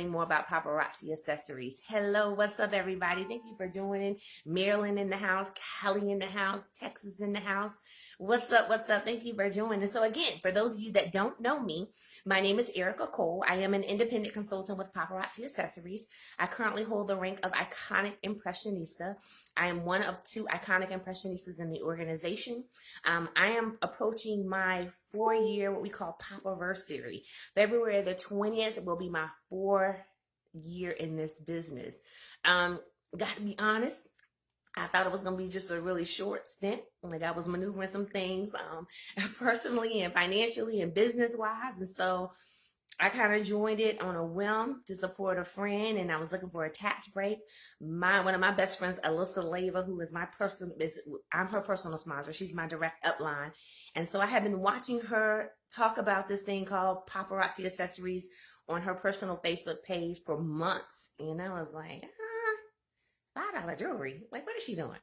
More about Paparazzi Accessories. Hello, what's up, everybody? Thank you for joining. Maryland in the house, Cali in the house, Texas in the house. What's up? What's up? Thank you for joining. So again, for those of you that don't know me, my name is Erica Cole. I am an independent consultant with Paparazzi Accessories. I currently hold the rank of Iconic Impressionista. I am one of two Iconic Impressionistas in the organization. I am approaching my 4-year, what we call Papaversary. February the 20th will be my 4-year in this business. Got to be honest, I thought it was going to be just a really short stint. Like I was maneuvering some things personally and financially and business wise. And so I kind of joined it on a whim to support a friend, and I was looking for a tax break. One of my best friends, Alyssa Leva, who is I'm her personal sponsor. She's my direct upline. And so I have been watching her talk about this thing called Paparazzi Accessories on her personal Facebook page for months. And I was like, $5 jewelry. Like, what is she doing?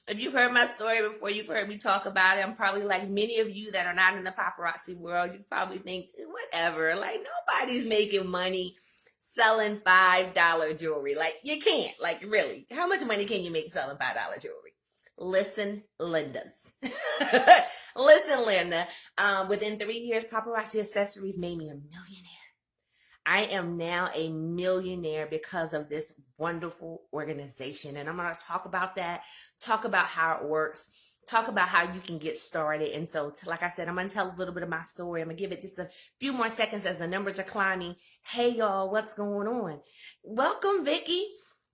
If you've heard my story before, you've heard me talk about it. I'm probably like many of you that are not in the paparazzi world. You probably think, whatever. Like, nobody's making money selling $5 jewelry. Like, you can't. Like, really. How much money can you make selling $5 jewelry? Listen, Linda's. Listen, Linda. Within 3 years, Paparazzi Accessories made me a millionaire. I am now a millionaire because of this wonderful organization. And I'm going to talk about that, talk about how it works, talk about how you can get started. And so, like I said, I'm going to tell a little bit of my story. I'm going to give it just a few more seconds as the numbers are climbing. Hey, y'all, what's going on? Welcome, Vicky.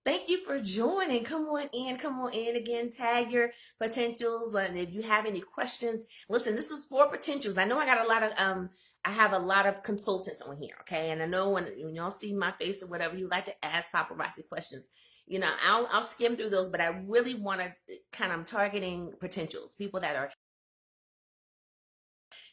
Thank you for joining. Come on in. Come on in again. Tag your potentials. And if you have any questions, listen, this is for potentials. I know I got a lot of, I have a lot of consultants on here, okay? And I know when y'all see my face or whatever, you like to ask paparazzi questions. You know, I'll skim through those, but I really want to I'm targeting potentials, people that are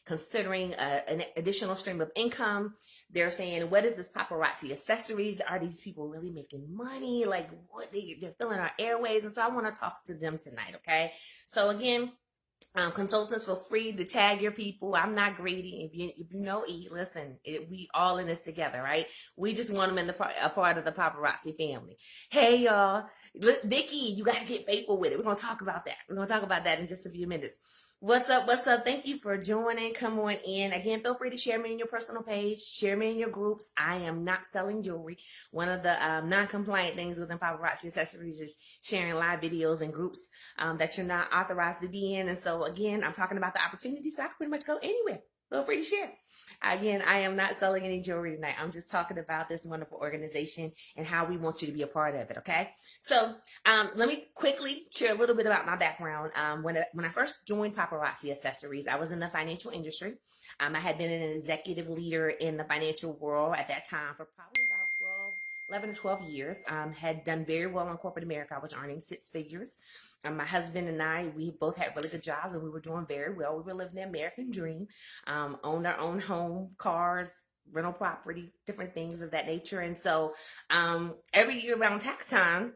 considering an additional stream of income. They're saying, what is this Paparazzi Accessories? Are these people really making money? Like, what they're filling our airways. And so I want to talk to them tonight, okay? So again, consultants feel free to tag your people. I'm not greedy. If you know E, listen, we all in this together, right? We just want them a part of the paparazzi family. Hey, y'all. Vicky, you got to get faithful with it. We're going to talk about that. We're going to talk about that in just a few minutes. What's up? What's up? Thank you for joining. Come on in. Again, feel free to share me in your personal page. Share me in your groups. I am not selling jewelry. One of the non-compliant things within Paparazzi Accessories is sharing live videos in groups that you're not authorized to be in. And so, again, I'm talking about the opportunity, so I can pretty much go anywhere. Feel free to share. Again, I am not selling any jewelry tonight. I'm just talking about this wonderful organization and how we want you to be a part of it, okay? So let me quickly share a little bit about my background. When I first joined Paparazzi Accessories, I was in the financial industry. I had been an executive leader in the financial world at that time for probably about 11 or 12 years. Had done very well in corporate America. I was earning 6 figures. My husband and I, we both had really good jobs and we were doing very well. We were living the American dream, owned our own home, cars, rental property, different things of that nature. And so every year around tax time,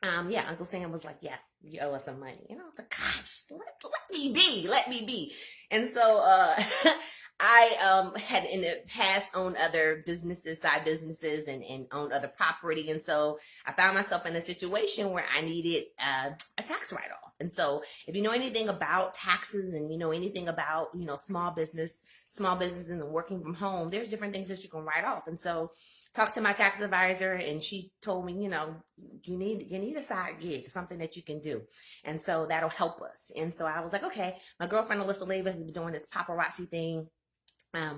Uncle Sam was like, yeah, you owe us some money. And I was like, gosh, let me be. And so I had in the past owned other businesses, side businesses, and owned other property. And so I found myself in a situation where I needed a tax write-off. And so if you know anything about taxes and you know anything about, small businesses and working from home, there's different things that you can write off. And so talked to my tax advisor and she told me, you need a side gig, something that you can do. And so that'll help us. And so I was like, okay, my girlfriend, Alyssa Leva, has been doing this paparazzi thing.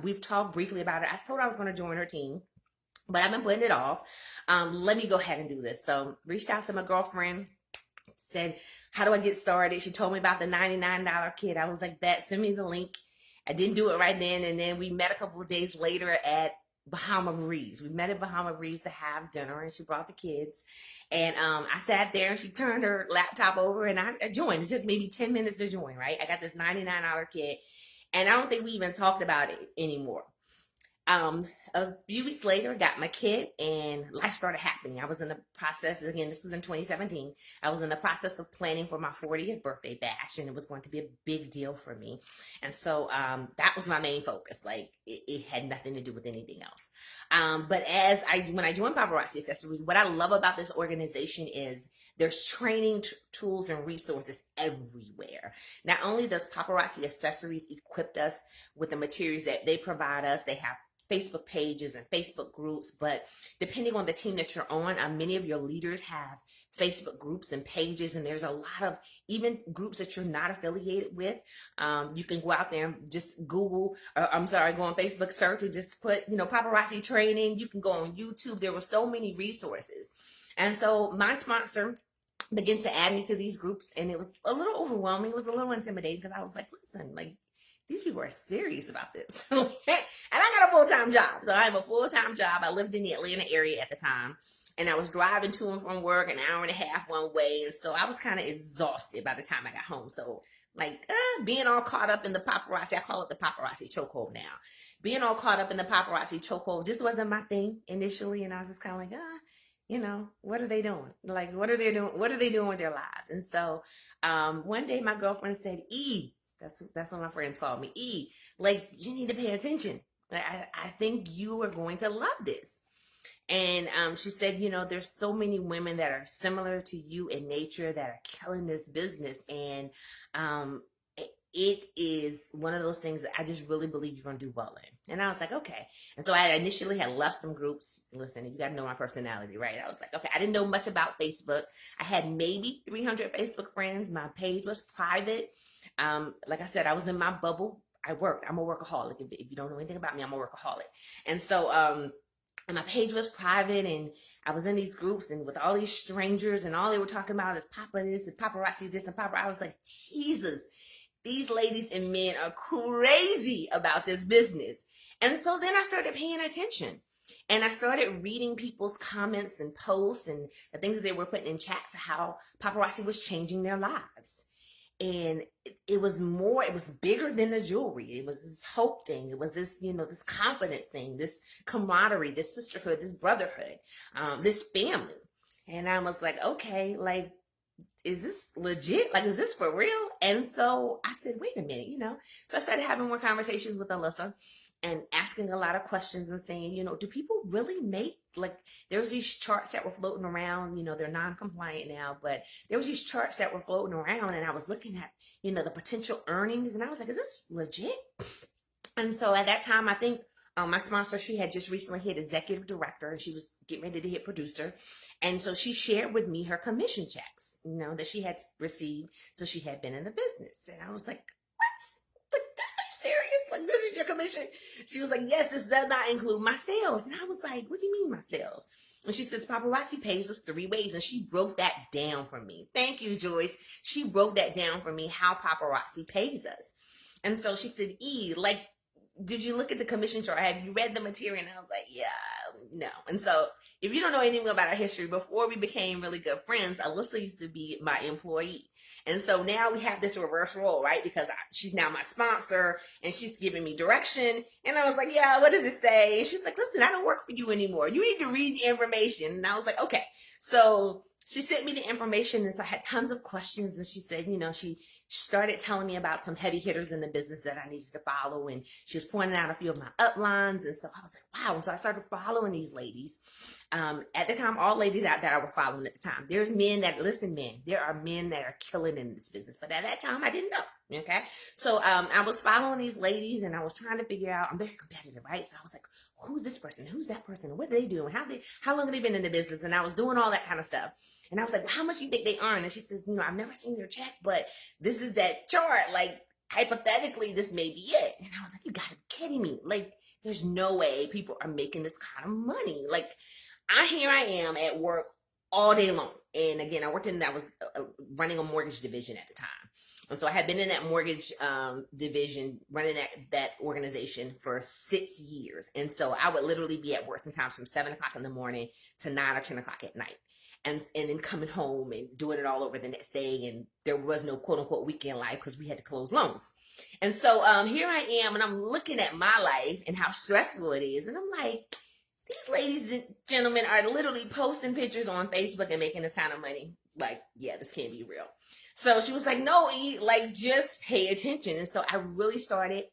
We've talked briefly about it. I told her I was going to join her team, but I've been putting it off. Let me go ahead and do this. So reached out to my girlfriend, said, how do I get started? She told me about the $99 kit. I was like, send me the link. I didn't do it right then. And then we met a couple of days later at Bahama Breeze. We met at Bahama Breeze to have dinner and she brought the kids. And I sat there and she turned her laptop over and I joined. It took maybe 10 minutes to join, right? I got this $99 kit and I don't think we even talked about it anymore. a few weeks later, got my kid, and life started happening. I was in the process, again, this was in 2017. I was in the process of planning for my 40th birthday bash, and it was going to be a big deal for me. And so that was my main focus. Like, it had nothing to do with anything else. But when I joined Paparazzi Accessories, what I love about this organization is there's training tools and resources everywhere. Not only does Paparazzi Accessories equip us with the materials that they provide us, they have Facebook pages and Facebook groups, but depending on the team that you're on, many of your leaders have Facebook groups and pages, and there's a lot of even groups that you're not affiliated with. You can go out there and just Google, go on Facebook, search, and just put, paparazzi training. You can go on YouTube. There were so many resources. And so my sponsor began to add me to these groups, and it was a little overwhelming. It was a little intimidating because I was like, listen, like, these people are serious about this. And I got a full-time job. So I have a full-time job. I lived in the Atlanta area at the time, and I was driving to and from work an hour and a half one way. And so I was kind of exhausted by the time I got home. So like being all caught up in the paparazzi, I call it the paparazzi chokehold now. Being all caught up in the paparazzi chokehold just wasn't my thing initially. And I was just kind of like, what are they doing? Like, what are they doing? What are they doing with their lives? And so one day my girlfriend said, that's what my friends call me, E, like, you need to pay attention. I think you are going to love this. And she said, there's so many women that are similar to you in nature that are killing this business. And it is one of those things that I just really believe you're going to do well in. And I was like, okay. And so I initially had left some groups. Listen, you got to know my personality, right? I was like, okay, I didn't know much about Facebook. I had maybe 300 Facebook friends. My page was private. Like I said, I was in my bubble. I worked. I'm a workaholic. If you don't know anything about me, I'm a workaholic. And so, and my page was private, and I was in these groups and with all these strangers, and all they were talking about is Papa this and paparazzi this and paparazzi. I was like, Jesus, these ladies and men are crazy about this business. And so then I started paying attention, and I started reading people's comments and posts and the things that they were putting in chats, how paparazzi was changing their lives. And it was bigger than the jewelry. It was this hope thing. It was this, this confidence thing, this camaraderie, this sisterhood, this brotherhood, this family. And I was like, okay, like, is this legit? Like, is this for real? And so I said, wait a minute, So I started having more conversations with Alyssa and asking a lot of questions and saying, do people really make, like, there's these charts that were floating around, they're non-compliant now, but there was these charts that were floating around, and I was looking at, the potential earnings, and I was like, is this legit? And so at that time, I think my sponsor, she had just recently hit executive director, and she was getting ready to hit producer. And so she shared with me her commission checks, that she had received. So she had been in the business. And I was like, what? Like, are you serious? Like, this is your commission? She was like, yes, this does not include my sales. And I was like, what do you mean my sales? And she says, paparazzi pays us 3 ways. And she broke that down for me. Thank you, Joyce. She broke that down for me, how paparazzi pays us. And so she said, like, did you look at the commission chart? Have you read the material? And I was like, yeah, no. And so if you don't know anything about our history, before we became really good friends, Alyssa used to be my employee. And so now we have this reverse role, right? Because she's now my sponsor, and she's giving me direction. And I was like, yeah, what does it say? And she's like, listen, I don't work for you anymore. You need to read the information. And I was like, okay. So she sent me the information, and so I had tons of questions. And she said, she started telling me about some heavy hitters in the business that I needed to follow, and she was pointing out a few of my uplines. And so I was like, wow. And so I started following these ladies. At the time, all ladies out there I were following at the time. There's men that, listen, men, there are men that are killing in this business. But at that time, I didn't know. Okay. So I was following these ladies, and I was trying to figure out, I'm very competitive, right? So I was like, who's this person? Who's that person? What do they do? How long have they been in the business? And I was doing all that kind of stuff. And I was like, well, how much do you think they earn? And she says, I've never seen their check, but this is that chart. Like, hypothetically, this may be it. And I was like, you gotta be kidding me. Like, there's no way people are making this kind of money. Like, here I am at work all day long. And again, I was running a mortgage division at the time. And so I had been in that mortgage division, running that organization for 6 years. And so I would literally be at work sometimes from 7 o'clock in the morning to 9 or 10 o'clock at night. and then coming home and doing it all over the next day. And there was no quote unquote weekend life because we had to close loans. And so here I am, and I'm looking at my life and how stressful it is. And I'm like, these ladies and gentlemen are literally posting pictures on Facebook and making this kind of money. Like, yeah, this can't be real. So she was like, no, E, like, just pay attention. And so I really started,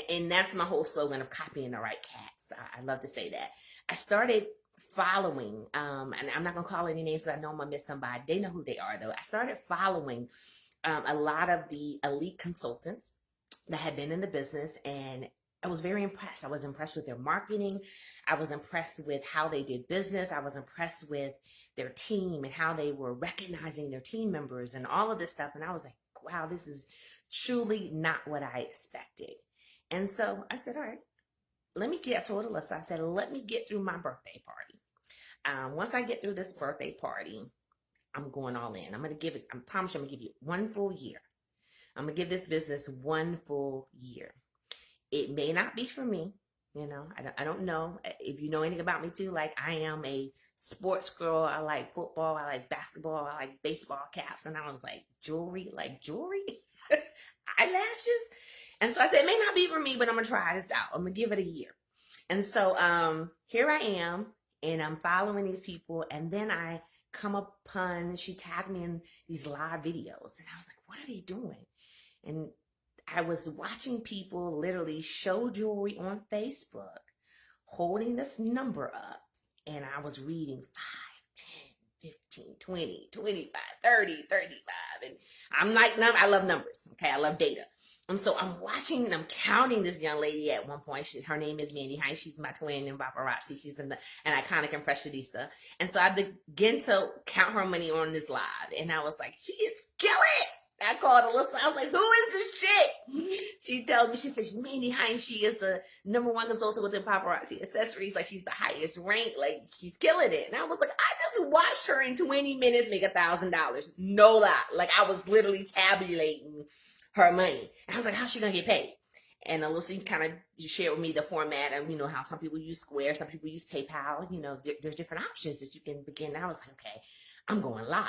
and that's my whole slogan of copying the right cats. I love to say that. I started following, and I'm not going to call any names because I know I'm going to miss somebody. They know who they are, though. I started following a lot of the elite consultants that had been in the business, and I was very impressed. I was impressed with their marketing. I was impressed with how they did business. I was impressed with their team and how they were recognizing their team members and all of this stuff. And I was like, wow, this is truly not what I expected. And so I said, all right, I told Alyssa, I said, let me get through my birthday party. Once I get through this birthday party, I'm going all in. I promise you, I'm going to give you 1 full year. I'm going to give this business 1 full year. It may not be for me, you know. I don't know if you know anything about me too. Like, I am a sports girl. I like football. I like basketball. I like baseball caps. And I was like, jewelry, eyelashes. And so I said, it may not be for me, but I'm gonna try this out. I'm gonna give it a year. And so here I am, and I'm following these people, and then I come upon, she tagged me in these live videos, and I was like, what are they doing? And I was watching people literally show jewelry on Facebook, holding this number up, and I was reading 5, 10, 15, 20, 25, 30, 35, and I'm like, I love numbers, okay? I love data. And so I'm watching and I'm counting this young lady at one point. Her name is Mandy Hines. She's my twin in Paparazzi. She's an iconic impressionista. And so I began to count her money on this live, and I was like, she is killing it. I called Alyssa. I was like, who is this chick? She tells me, she says, she's Mandy Hines. She is the #1 consultant within Paparazzi Accessories. Like, she's the highest ranked. Like, she's killing it. And I was like, I just watched her in 20 minutes make $1,000. No lie. Like, I was literally tabulating her money. And I was like, how's she going to get paid? And Alyssa kind of shared with me the format of, you know, how some people use Square, some people use PayPal. You know, there's different options that you can begin. And I was like, okay, I'm going live.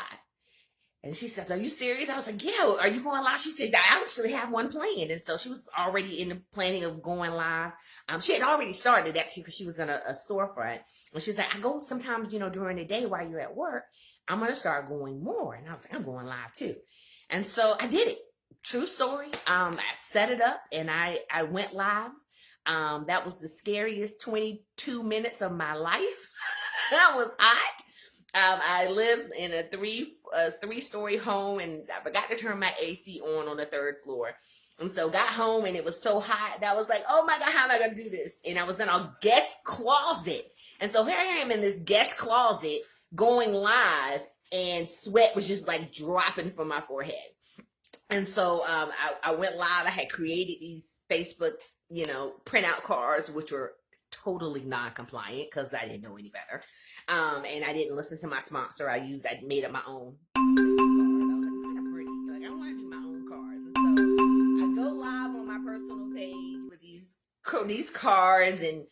And she said, are you serious? I was like, yeah, are you going live? She said, I actually have one planned. And so she was already in the planning of going live. She had already started actually because she was in a storefront. And she's like, I go sometimes, you know, during the day while you're at work, I'm going to start going more. And I was like, I'm going live too. And so I did it. True story. I set it up and I went live. That was the scariest 22 minutes of my life. That was hot. I lived in a three-story home, and I forgot to turn my AC on the 3rd floor. And so got home, and it was so hot that I was like, oh my God, how am I going to do this? And I was in a guest closet. And so here I am in this guest closet going live, and sweat was just like dropping from my forehead. And so I went live. I had created these Facebook, you know, printout cards, which were totally non-compliant because I didn't know any better. And I didn't listen to my sponsor. I made up my own Facebook cards. I was like, kind of pretty. Like, I want to do my own cards. And so I go live on my personal page with these cards, and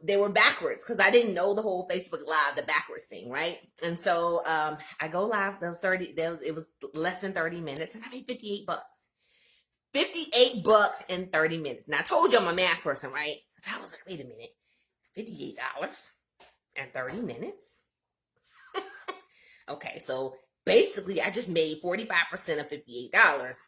they were backwards because I didn't know the whole Facebook Live, the backwards thing, right? And so I go live. It was less than 30 minutes, and I made $58. $58 in 30 minutes. Now I told you I'm a math person, right? So I was like, wait a minute, $58 in 30 minutes? Okay, so basically I just made 45% of $58.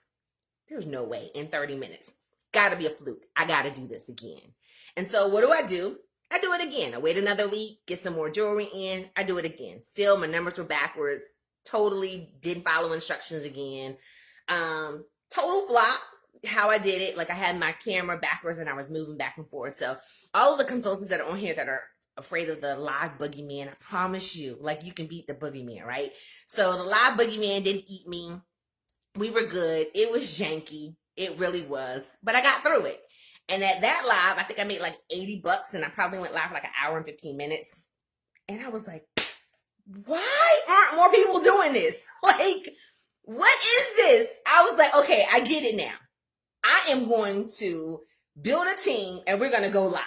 There's no way in 30 minutes. Gotta be a fluke. I gotta do this again. And so what do? I do it again. I wait another week, get some more jewelry in. I do it again. Still, my numbers were backwards. Totally didn't follow instructions again. Total flop. How I did it, like I had my camera backwards and I was moving back and forth. So all of the consultants that are on here that are afraid of the live boogeyman, I promise you, like, you can beat the boogeyman, right? So the live boogeyman didn't eat me. We were good. It was janky. It really was. But I got through it. And at that live, I think I made like $80, and I probably went live for like an hour and 15 minutes. And I was like, why aren't more people doing this? Like, what is this? I was like, okay, I get it now. I am going to build a team, and we're going to go live.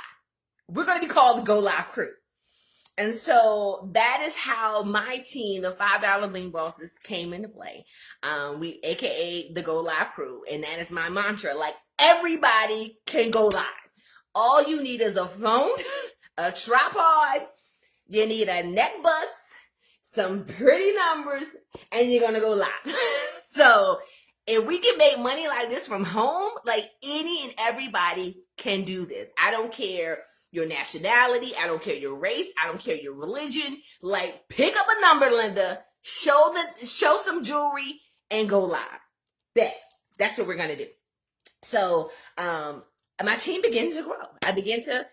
We're going to be called the Go Live Crew. And so that is how my team, the $5 Bling Bosses, came into play. We, AKA the Go Live crew. And that is my mantra. Like, everybody can go live. All you need is a phone, a tripod, you need a neck bust, some pretty numbers, and you're gonna go live. So if we can make money like this from home, like any and everybody can do this. I don't care your nationality, I don't care your race, I don't care your religion. Like, pick up a number, Linda, show some jewelry, and go live. Bet. That's what we're gonna do. So my team began to grow. I began to,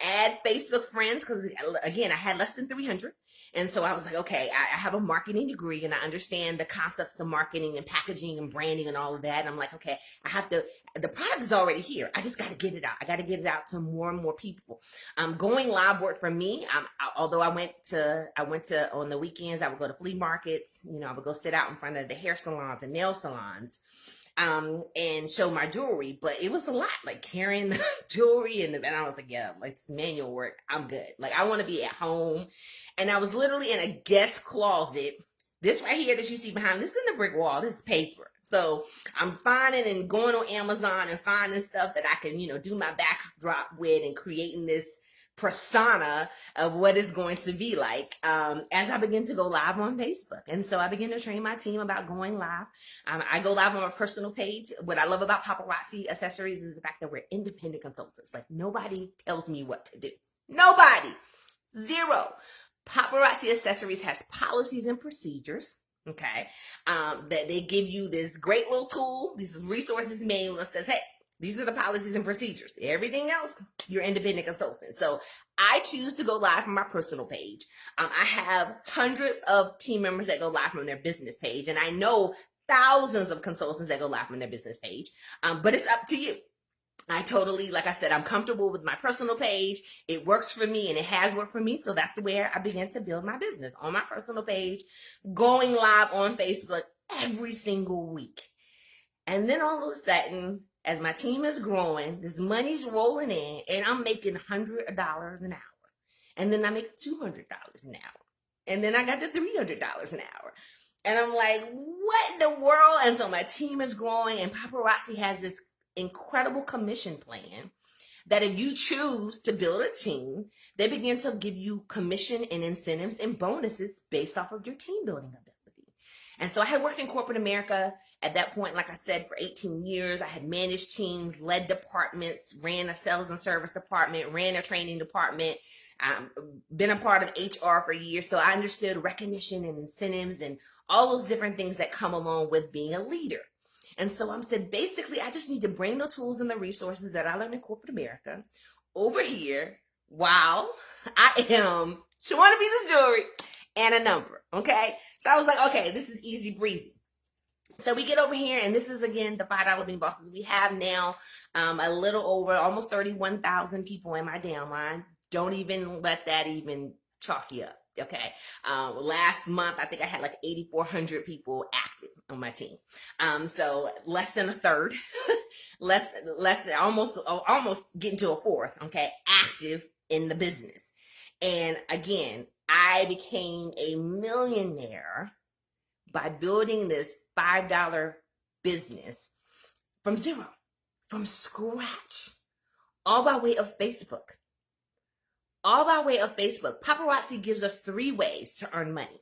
add Facebook friends because, again, I had less than 300. And so I was like, okay, I have a marketing degree and I understand the concepts of marketing and packaging and branding and all of that. And I'm like, okay, the product is already here. I just got to get it out. I got to get it out to more and more people. Going live worked for me. Although I went to on the weekends, I would go to flea markets. I would go sit out in front of the hair salons and nail salons. And show my jewelry, but it was a lot, like carrying the jewelry and I was like, yeah, like, it's manual work. I'm good. Like, I want to be at home. And I was literally in a guest closet. This right here that you see behind, this isn't a brick wall, this is paper. So I'm finding and going on Amazon and finding stuff that I can, do my backdrop with and creating this persona of what it's going to be like as I begin to go live on Facebook. And so I begin to train my team about going live. I go live on my personal page. What I love about Paparazzi Accessories is the fact that we're independent consultants. Like, nobody tells me what to do. Nobody. Zero. Paparazzi Accessories has policies and procedures. Okay. That they give you this great little tool, these resources manual that says, hey, these are the policies and procedures. Everything else, you're independent consultant. So I choose to go live from my personal page. I have hundreds of team members that go live from their business page. And I know thousands of consultants that go live from their business page. But it's up to you. I totally, like I said, I'm comfortable with my personal page. It works for me and it has worked for me. So that's where I began to build my business, on my personal page, going live on Facebook every single week. And then all of a sudden, as my team is growing, this money's rolling in, and I'm making $100 an hour. And then I make $200 an hour. And then I got to $300 an hour. And I'm like, what in the world? And so my team is growing, and Paparazzi has this incredible commission plan that if you choose to build a team, they begin to give you commission and incentives and bonuses based off of your team building ability. And so I had worked in corporate America at that point, like I said, for 18 years. I had managed teams, led departments, ran a sales and service department, ran a training department, been a part of HR for years. So I understood recognition and incentives and all those different things that come along with being a leader. And so I said, basically, I just need to bring the tools and the resources that I learned in corporate America over here while I am showing a piece of jewelry and a number, okay? So I was like, okay, this is easy breezy. So we get over here, and this is, again, the $5 Bling Bosses. We have now a little over, almost 31,000 people in my downline. Don't even let that even chalk you up, okay? Last month, I think I had like 8,400 people active on my team. So less than a third, less than almost getting to a fourth, okay, active in the business. And again, I became a millionaire by building this $5 business from zero, from scratch, all by way of Facebook. All by way of Facebook. Paparazzi gives us 3 ways to earn money.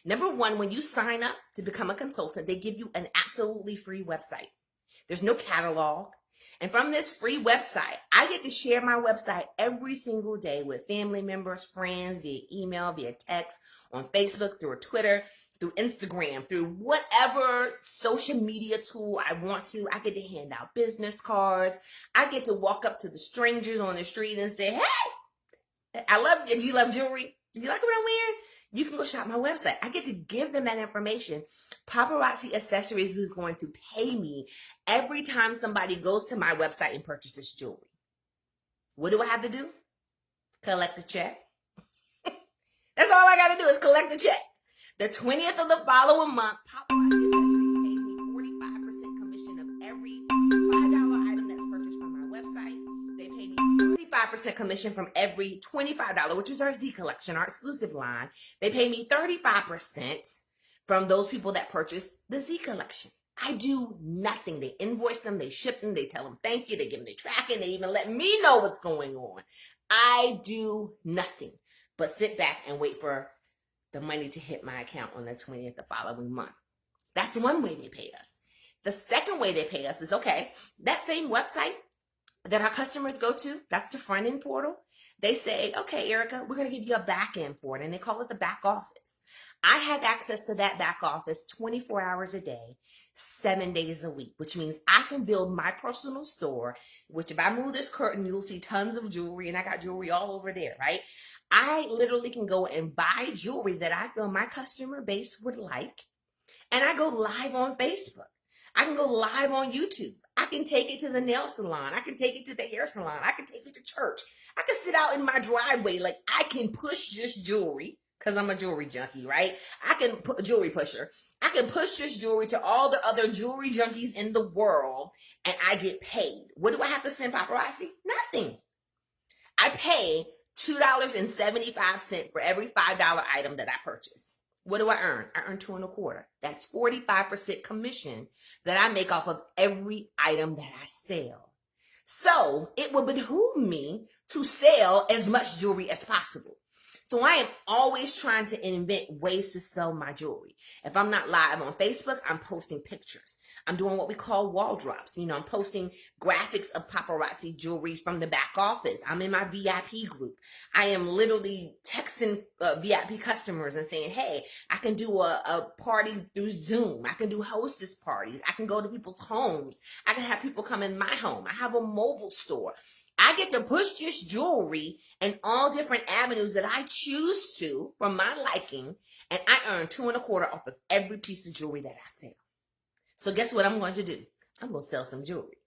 Number 1, when you sign up to become a consultant, they give you an absolutely free website. There's no catalog. And from this free website, I get to share my website every single day with family members, friends, via email, via text, on Facebook, through Twitter, through Instagram, through whatever social media tool I want to. I get to hand out business cards. I get to walk up to the strangers on the street and say, hey, do you love jewelry? Do you like what I'm wearing? You can go shop my website. I get to give them that information. Paparazzi Accessories is going to pay me every time somebody goes to my website and purchases jewelry. What do I have to do? Collect the check. That's all I got to do is collect the check. The 20th of the following month, Paparazzi Accessories pays me 45% commission of every $5 item that's purchased from my website. They pay me 35% 25% commission from every $25, which is our Z collection, our exclusive line. They pay me 35% from those people that purchase the Z collection. I do nothing. They invoice them, they ship them, they tell them thank you, they give them their tracking, they even let me know what's going on. I do nothing but sit back and wait for the money to hit my account on the 20th the following month. That's one way they pay us. The second way they pay us is, okay, that same website that our customers go to, that's the front end portal. They say, okay, Erica, we're going to give you a back end portal, and they call it the back office. I have access to that back office 24 hours a day, 7 days a week, which means I can build my personal store, which if I move this curtain, you'll see tons of jewelry, and I got jewelry all over there, right? I literally can go and buy jewelry that I feel my customer base would like, and I go live on Facebook. I can go live on YouTube. I can take it to the nail salon. I can take it to the hair salon. I can take it to church. I can sit out in my driveway. Like, I can push this jewelry, because I'm a jewelry junkie, right? I can put a jewelry pusher. I can push this jewelry to all the other jewelry junkies in the world, and I get paid. What do I have to send paparazzi? Nothing. I pay $2.75 for every $5 item that I purchase. What do I earn? I earn $2.25. That's 45% commission that I make off of every item that I sell. So it would behoove me to sell as much jewelry as possible. So I am always trying to invent ways to sell my jewelry. If I'm not live on Facebook, I'm posting pictures. I'm doing what we call wall drops. You know, I'm posting graphics of paparazzi jewelry from the back office. I'm in my VIP group. I am literally texting VIP customers and saying, hey, I can do a party through Zoom. I can do hostess parties. I can go to people's homes. I can have people come in my home. I have a mobile store. I get to push this jewelry in all different avenues that I choose to from my liking, and I earn $2.25 off of every piece of jewelry that I sell. So guess what I'm going to do? I'm going to sell some jewelry.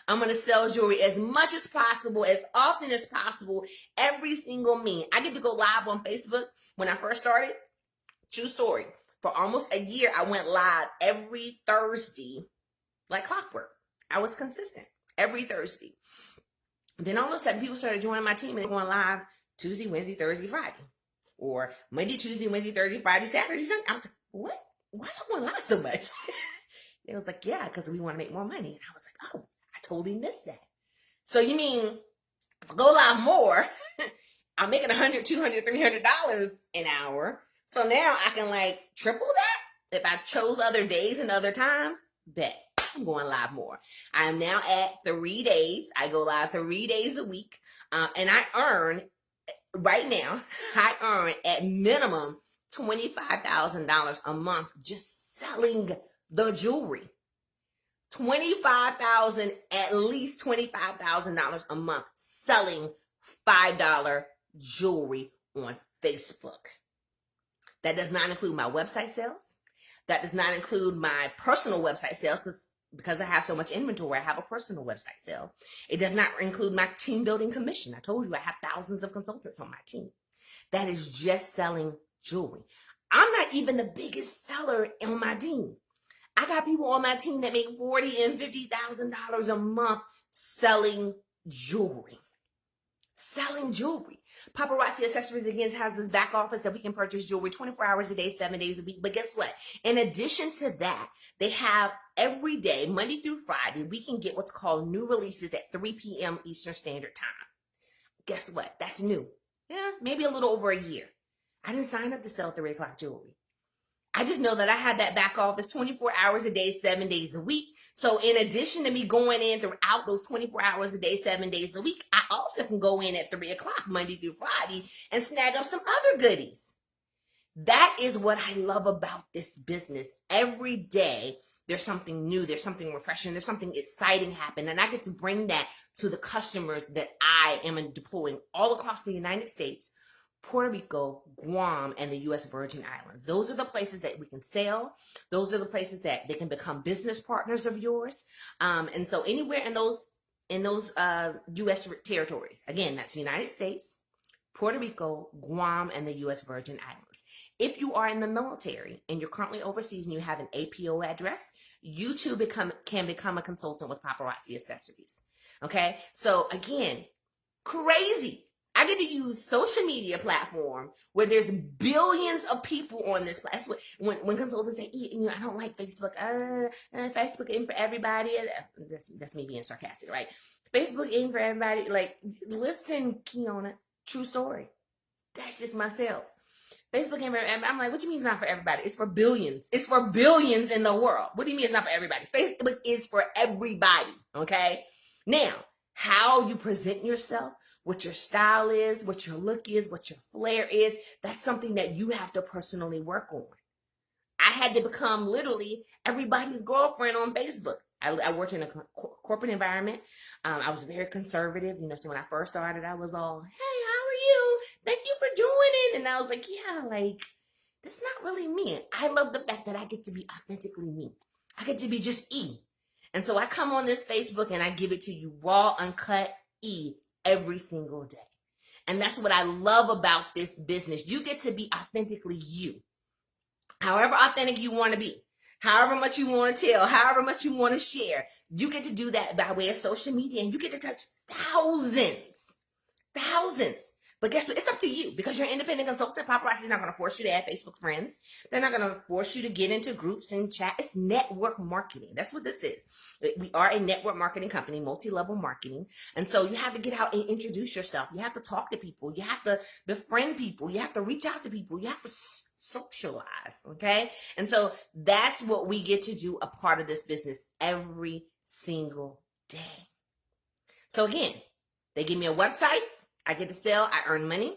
I'm going to sell jewelry as much as possible, as often as possible, every single minute. I get to go live on Facebook. When I first started, true story, for almost a year, I went live every Thursday, like clockwork. I was consistent every Thursday. Then all of a sudden, people started joining my team and they're going live Tuesday, Wednesday, Thursday, Friday. Or Monday, Tuesday, Wednesday, Thursday, Friday, Saturday, Sunday. I was like, what? Why am I going live so much? They was like, yeah, because we want to make more money. And I was like, oh, I totally missed that. So you mean, if I go live more, I'm making $100, $200, $300 an hour. So now I can like triple that. If I chose other days and other times, bet I'm going live more. I am now at 3 days. I go live 3 days a week. And I earn, right now, I earn at minimum $25,000 a month just selling the jewelry. $25,000, at least $25,000 a month selling $5 jewelry on Facebook. That does not include my website sales. That does not include my personal website sales, because I have so much inventory, I have a personal website sale. It does not include my team building commission. I told you I have thousands of consultants on my team. That is just selling jewelry. I'm not even the biggest seller on my team. I got people on my team that make $40,000 and $50,000 a month selling jewelry. Selling jewelry. Paparazzi Accessories, again, has this back office that we can purchase jewelry 24 hours a day, 7 days a week. But guess what? In addition to that, they have every day, Monday through Friday, we can get what's called new releases at 3 p.m. Eastern Standard Time. Guess what? That's new. Yeah, maybe a little over a year. I didn't sign up to sell 3 o'clock jewelry. I just know that I had that back office 24 hours a day, 7 days a week. So in addition to me going in throughout those 24 hours a day, 7 days a week, I also can go in at 3 o'clock Monday through Friday and snag up some other goodies. That is what I love about this business. Every day, there's something new, there's something refreshing, there's something exciting happening. And I get to bring that to the customers that I am deploying all across the United States, Puerto Rico, Guam, and the U.S. Virgin Islands. Those are the places that we can sell. Those are the places that they can become business partners of yours. And so anywhere in those U.S. territories, again, that's the United States, Puerto Rico, Guam, and the U.S. Virgin Islands. If you are in the military and you're currently overseas and you have an APO address, you too can become a consultant with Paparazzi Accessories. Okay? So again, Crazy. I get to use social media platform where there's billions of people on this platform. When consultants say, I don't like Facebook. Facebook ain't for everybody. That's me being sarcastic, right? Facebook ain't for everybody. Like, listen, Kiona, true story. That's just my sales. Facebook ain't for everybody. I'm like, what do you mean it's not for everybody? It's for billions. It's for billions in the world. What do you mean it's not for everybody? Facebook is for everybody, okay? Now, how you present yourself, what your style is, what your look is, what your flair is, that's something that you have to personally work on. I had to become literally everybody's girlfriend on Facebook. I worked in a corporate environment. I was very conservative. So when I first started, I was all, hey, how are you? Thank you for doing it. And I was like, yeah, like, that's not really me. I love the fact that I get to be authentically me. I get to be just E. And so I come on this Facebook and I give it to you raw, uncut E every single day. And that's what I love about this business. You get to be authentically you. However authentic you want to be, however much you want to tell, however much you want to share, you get to do that by way of social media, and you get to touch thousands. But guess what? It's up to you, because you're an independent consultant. Paparazzi is not going to force you to add Facebook friends. They're not going to force you to get into groups and chat. It's network marketing. That's what this is. We are a network marketing company, multi-level marketing. And so you have to get out and introduce yourself. You have to talk to people. You have to befriend people. You have to reach out to people. You have to socialize, okay? And so that's what we get to do, a part of this business every single day. So again, they give me a website. I get to sell. I earn money.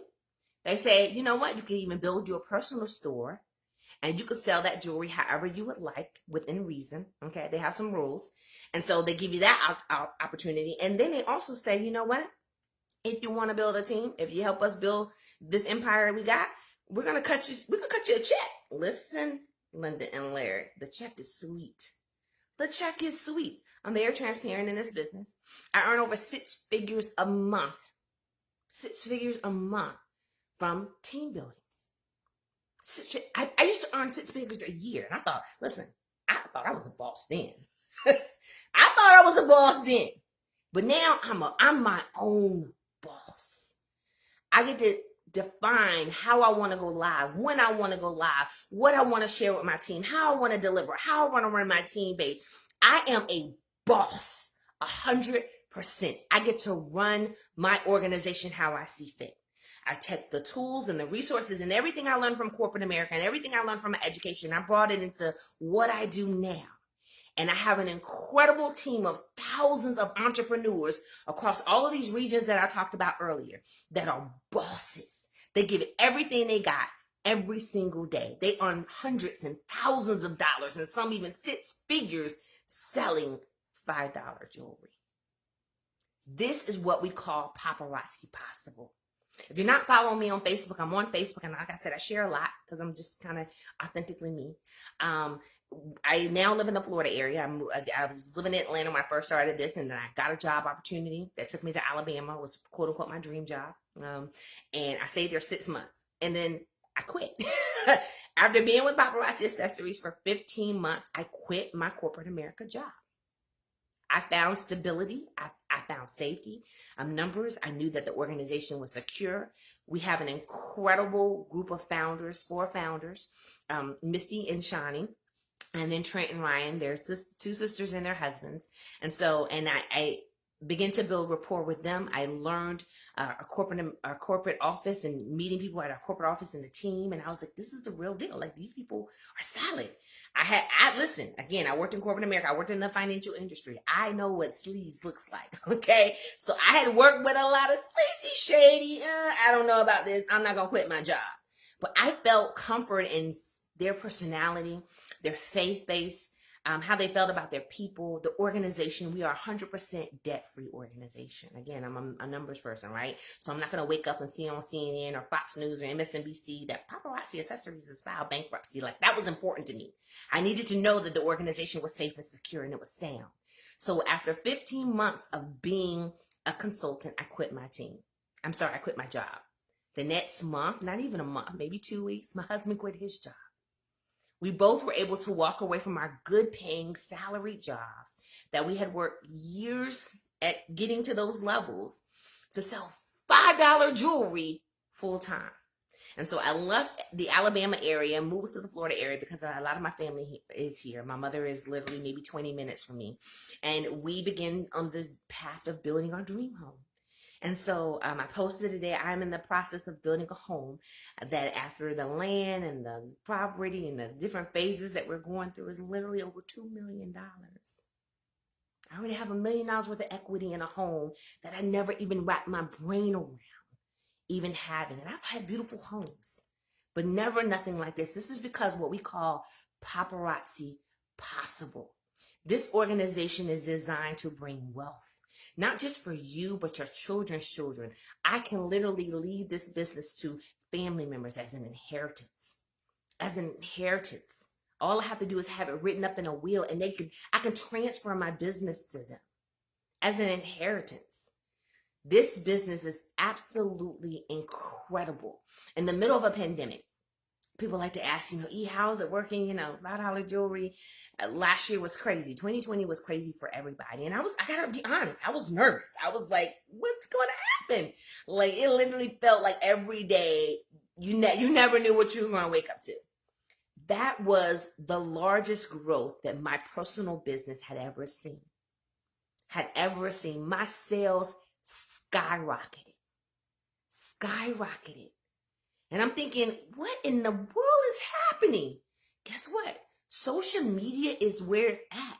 They say, you know what? You can even build your personal store, and you could sell that jewelry however you would like, within reason. Okay, they have some rules. And so they give you that opportunity. And then they also say, you know what? If you want to build a team, if you help us build this empire we got, we're going to cut you a check. Listen, Linda and Larry, the check is sweet. The check is sweet. I'm very transparent in this business. I earn over 6 figures a month. 6 figures a month from team building. I used to earn 6 figures a year. And I thought I was a boss then. I thought I was a boss then. But now I'm my own boss. I get to define how I want to go live, when I want to go live, what I want to share with my team, how I want to deliver, how I want to run my team base. I am a boss, 100%. I get to run my organization how I see fit. I take the tools and the resources and everything I learned from corporate America and everything I learned from my education. I brought it into what I do now. And I have an incredible team of thousands of entrepreneurs across all of these regions that I talked about earlier that are bosses. They give it everything they got every single day. They earn hundreds and thousands of dollars, and some even 6 figures selling $5 jewelry. This is what we call Paparazzi Possible. If you're not following me on Facebook, I'm on Facebook, and like I said, I share a lot because I'm just kind of authentically me. I now live in the Florida area. I was living in Atlanta when I first started this, and then I got a job opportunity that took me to Alabama. It was quote unquote my dream job. And I stayed there 6 months, and then I quit. After being with Paparazzi Accessories for 15 months, I quit my corporate America job. I found stability. I found safety. Numbers. I knew that the organization was secure. We have an incredible group of founders, 4 founders, Misty and Shani. And then Trent and Ryan, their 2 sisters and their husbands. And so, I began to build rapport with them. I learned our corporate office and meeting people at our corporate office and the team. And I was like, this is the real deal. Like, these people are solid. Listen, again, I worked in corporate America. I worked in the financial industry. I know what sleaze looks like. Okay. So I had worked with a lot of sleazy, shady. I don't know about this. I'm not going to quit my job. But I felt comfort in their personality, their faith-based, how they felt about their people, the organization. We are 100% debt-free organization. Again, I'm a numbers person, right? So I'm not going to wake up and see on CNN or Fox News or MSNBC that Paparazzi Accessories has filed bankruptcy. Like, that was important to me. I needed to know that the organization was safe and secure and it was sound. So after 15 months of being a consultant, I quit my team. I quit my job. The next month, not even a month, maybe 2 weeks, my husband quit his job. We both were able to walk away from our good paying salary jobs that we had worked years at getting to those levels to sell $5 jewelry full time. And so I left the Alabama area, moved to the Florida area because a lot of my family is here. My mother is literally maybe 20 minutes from me. And we began on the path of building our dream home. And so I posted today, I'm in the process of building a home that after the land and the property and the different phases that we're going through is literally over $2 million. I already have $1 million worth of equity in a home that I never even wrapped my brain around even having. And I've had beautiful homes, but never nothing like this. This is because what we call paparazzi possible. This organization is designed to bring wealth, not just for you, but your children's children. I can literally leave this business to family members as an inheritance. As an inheritance. All I have to do is have it written up in a will, and I can transfer my business to them as an inheritance. This business is absolutely incredible. In the middle of a pandemic, people like to ask, E, how's it working? $5 jewelry. Last year was crazy. 2020 was crazy for everybody. And I gotta be honest, I was nervous. I was like, what's going to happen? Like, it literally felt like every day you never knew what you were going to wake up to. That was the largest growth that my personal business had ever seen. My sales skyrocketed. And I'm thinking, what in the world is happening? Guess what? Social media is where it's at.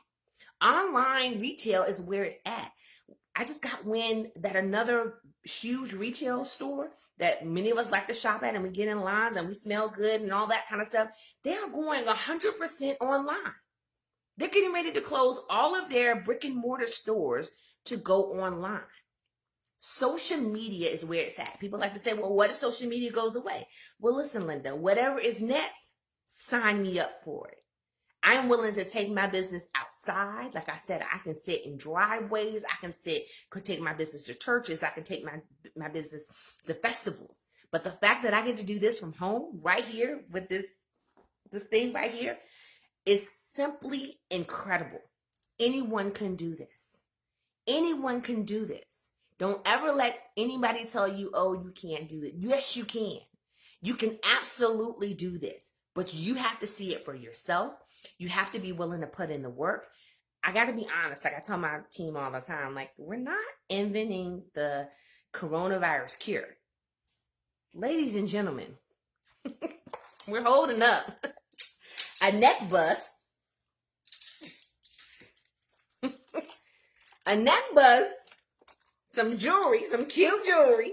Online retail is where it's at. I just got wind that another huge retail store that many of us like to shop at, and we get in lines and we smell good and all that kind of stuff, they're going 100% online. They're getting ready to close all of their brick and mortar stores to go online. Social media is where it's at. People like to say, well, what if social media goes away? Well, listen, Linda, whatever is next, sign me up for it. I'm willing to take my business outside. Like I said, I can sit in driveways. Could take my business to churches. I can take my business to festivals. But the fact that I get to do this from home right here with this thing right here is simply incredible. Anyone can do this. Anyone can do this. Don't ever let anybody tell you, oh, you can't do it. Yes, you can. You can absolutely do this, but you have to see it for yourself. You have to be willing to put in the work. I got to be honest. Like I tell my team all the time, like, we're not inventing the coronavirus cure. Ladies and gentlemen, we're holding up a neck bust, some jewelry, some cute jewelry,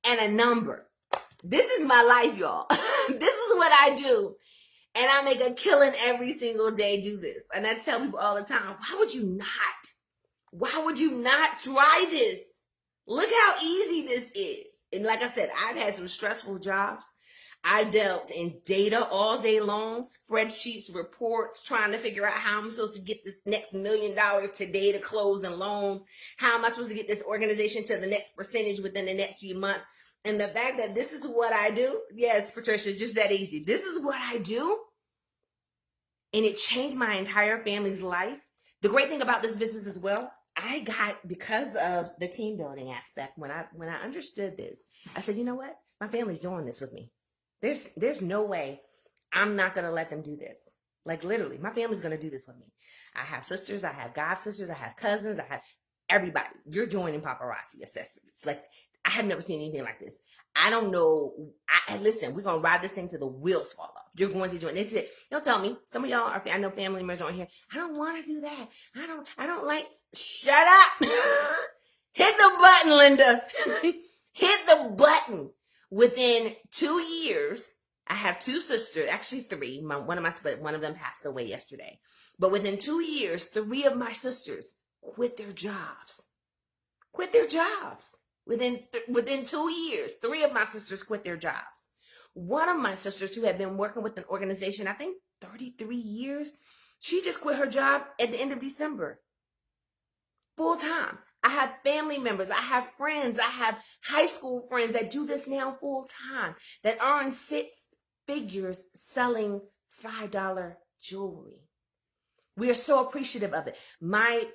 and a number. This is my life, y'all. This is what I do. And I make a killing every single day do this. And I tell people all the time, why would you not? Why would you not try this? Look how easy this is. And like I said, I've had some stressful jobs. I dealt in data all day long, spreadsheets, reports, trying to figure out how I'm supposed to get this next $1 million today to close in loans. How am I supposed to get this organization to the next percentage within the next few months? And the fact that this is what I do, yes, Patricia, just that easy. This is what I do. And it changed my entire family's life. The great thing about this business as well, I got, because of the team building aspect, when I understood this, I said, you know what? My family's doing this with me. There's no way I'm not going to let them do this. Like literally, my family's going to do this with me. I have sisters, I have god sisters, I have cousins, I have everybody. You're joining Paparazzi Accessories. Like, I have never seen anything like this. I don't know. Listen, we're going to ride this thing till the wheels fall off. You're going to join. That's it. Don't tell me. Some of y'all are, I know family members on here. I don't want to do that. I don't like, shut up. Hit the button, Linda. Hit the button. Within 2 years, I have two sisters, actually three. One of them passed away yesterday. But within 2 years, three of my sisters quit their jobs. Within 2 years, three of my sisters quit their jobs. One of my sisters, who had been working with an organization, I think 33 years, she just quit her job at the end of December. Full time. I have family members, I have friends, I have high school friends that do this now full time, that earn 6 figures selling $5 jewelry. We are so appreciative of it. My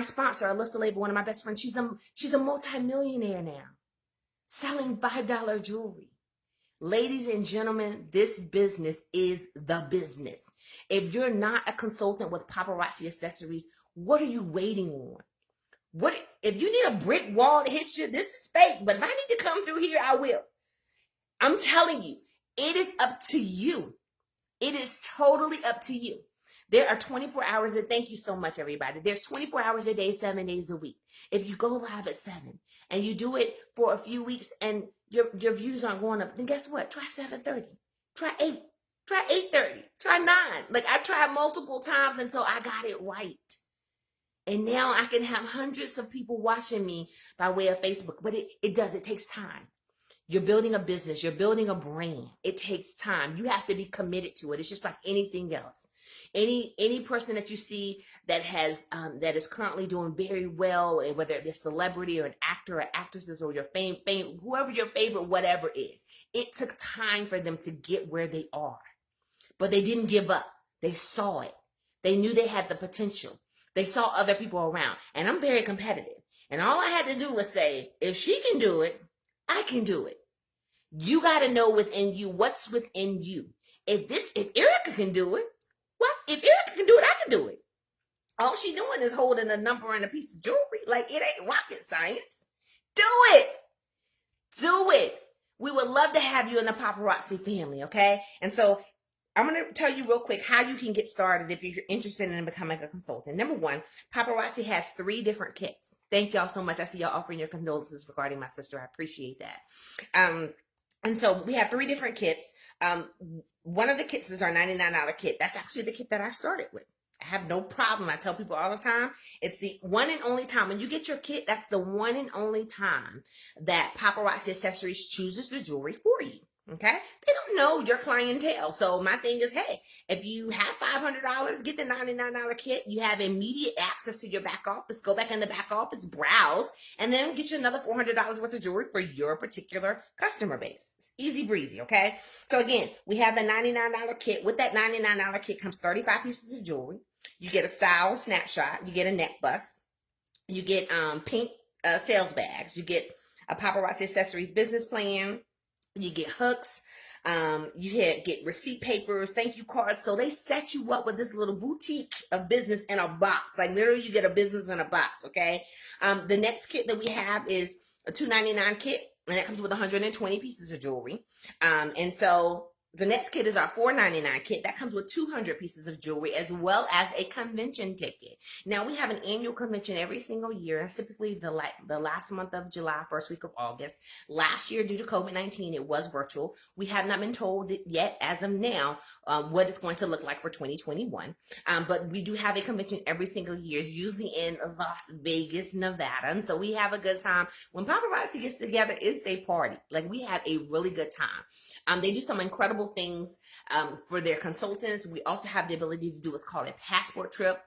sponsor, Alyssa Label, one of my best friends, she's a multimillionaire now, selling $5 jewelry. Ladies and gentlemen, this business is the business. If you're not a consultant with Paparazzi Accessories, what are you waiting on? What if you need a brick wall to hit you? This is fake, but if I need to come through here, I will. I'm telling you, it is up to you. It is totally up to you. There are 24 hours, and thank you so much, everybody. There's 24 hours a day, 7 days a week. If you go live at 7 and you do it for a few weeks and your views aren't going up, then guess what? Try 7:30. Try 8. Try 8:30. Try 9. Like, I tried multiple times until I got it right. And now I can have hundreds of people watching me by way of Facebook. But it takes time. You're building a business. You're building a brand. It takes time. You have to be committed to it. It's just like anything else. Any person that you see that has that is currently doing very well, whether it be a celebrity or an actor or actresses or your fame, whoever your favorite whatever is, it took time for them to get where they are. But they didn't give up. They saw it. They knew they had the potential. They saw other people around. And I'm very competitive. And all I had to do was say, if she can do it, I can do it. You got to know within you what's within you. If Erica can do it, what? If Erica can do it, I can do it. All she doing is holding a number and a piece of jewelry. Like, it ain't rocket science. Do it. Do it. We would love to have you in the Paparazzi family, okay? And so I'm going to tell you real quick how you can get started if you're interested in becoming a consultant. Number one, Paparazzi has 3 different kits. Thank y'all so much. I see y'all offering your condolences regarding my sister. I appreciate that. And so we have 3 different kits. One of the kits is our $99 kit. That's actually the kit that I started with. I have no problem. I tell people all the time, it's the one and only time. When you get your kit, that's the one and only time that Paparazzi Accessories chooses the jewelry for you. Okay? They don't know your clientele. So my thing is, hey, if you have $500, get the $99 kit. You have immediate access to your back office. Go back in the back office, browse, and then get you another $400 worth of jewelry for your particular customer base. It's easy breezy, okay? So again, we have the $99 kit. With that $99 kit comes 35 pieces of jewelry. You get a style snapshot. You get a neck bust. You get pink sales bags. You get a Paparazzi Accessories business plan. You get hooks, you get receipt papers, thank you cards. So they set you up with this little boutique of business in a box. Like, literally, you get a business in a box, okay? The next kit that we have is a $299 kit, and that comes with 120 pieces of jewelry. And so the next kit is our $499 kit. That comes with 200 pieces of jewelry, as well as a convention ticket. Now, we have an annual convention every single year, typically the last month of July, first week of August. Last year, due to COVID-19, it was virtual. We have not been told yet, as of now, what it's going to look like for 2021. But we do have a convention every single year, usually in Las Vegas, Nevada. And so we have a good time. When Paparazzi gets together, it's a party. Like, we have a really good time. They do some incredible things for their consultants. We also have the ability to do what's called a passport trip.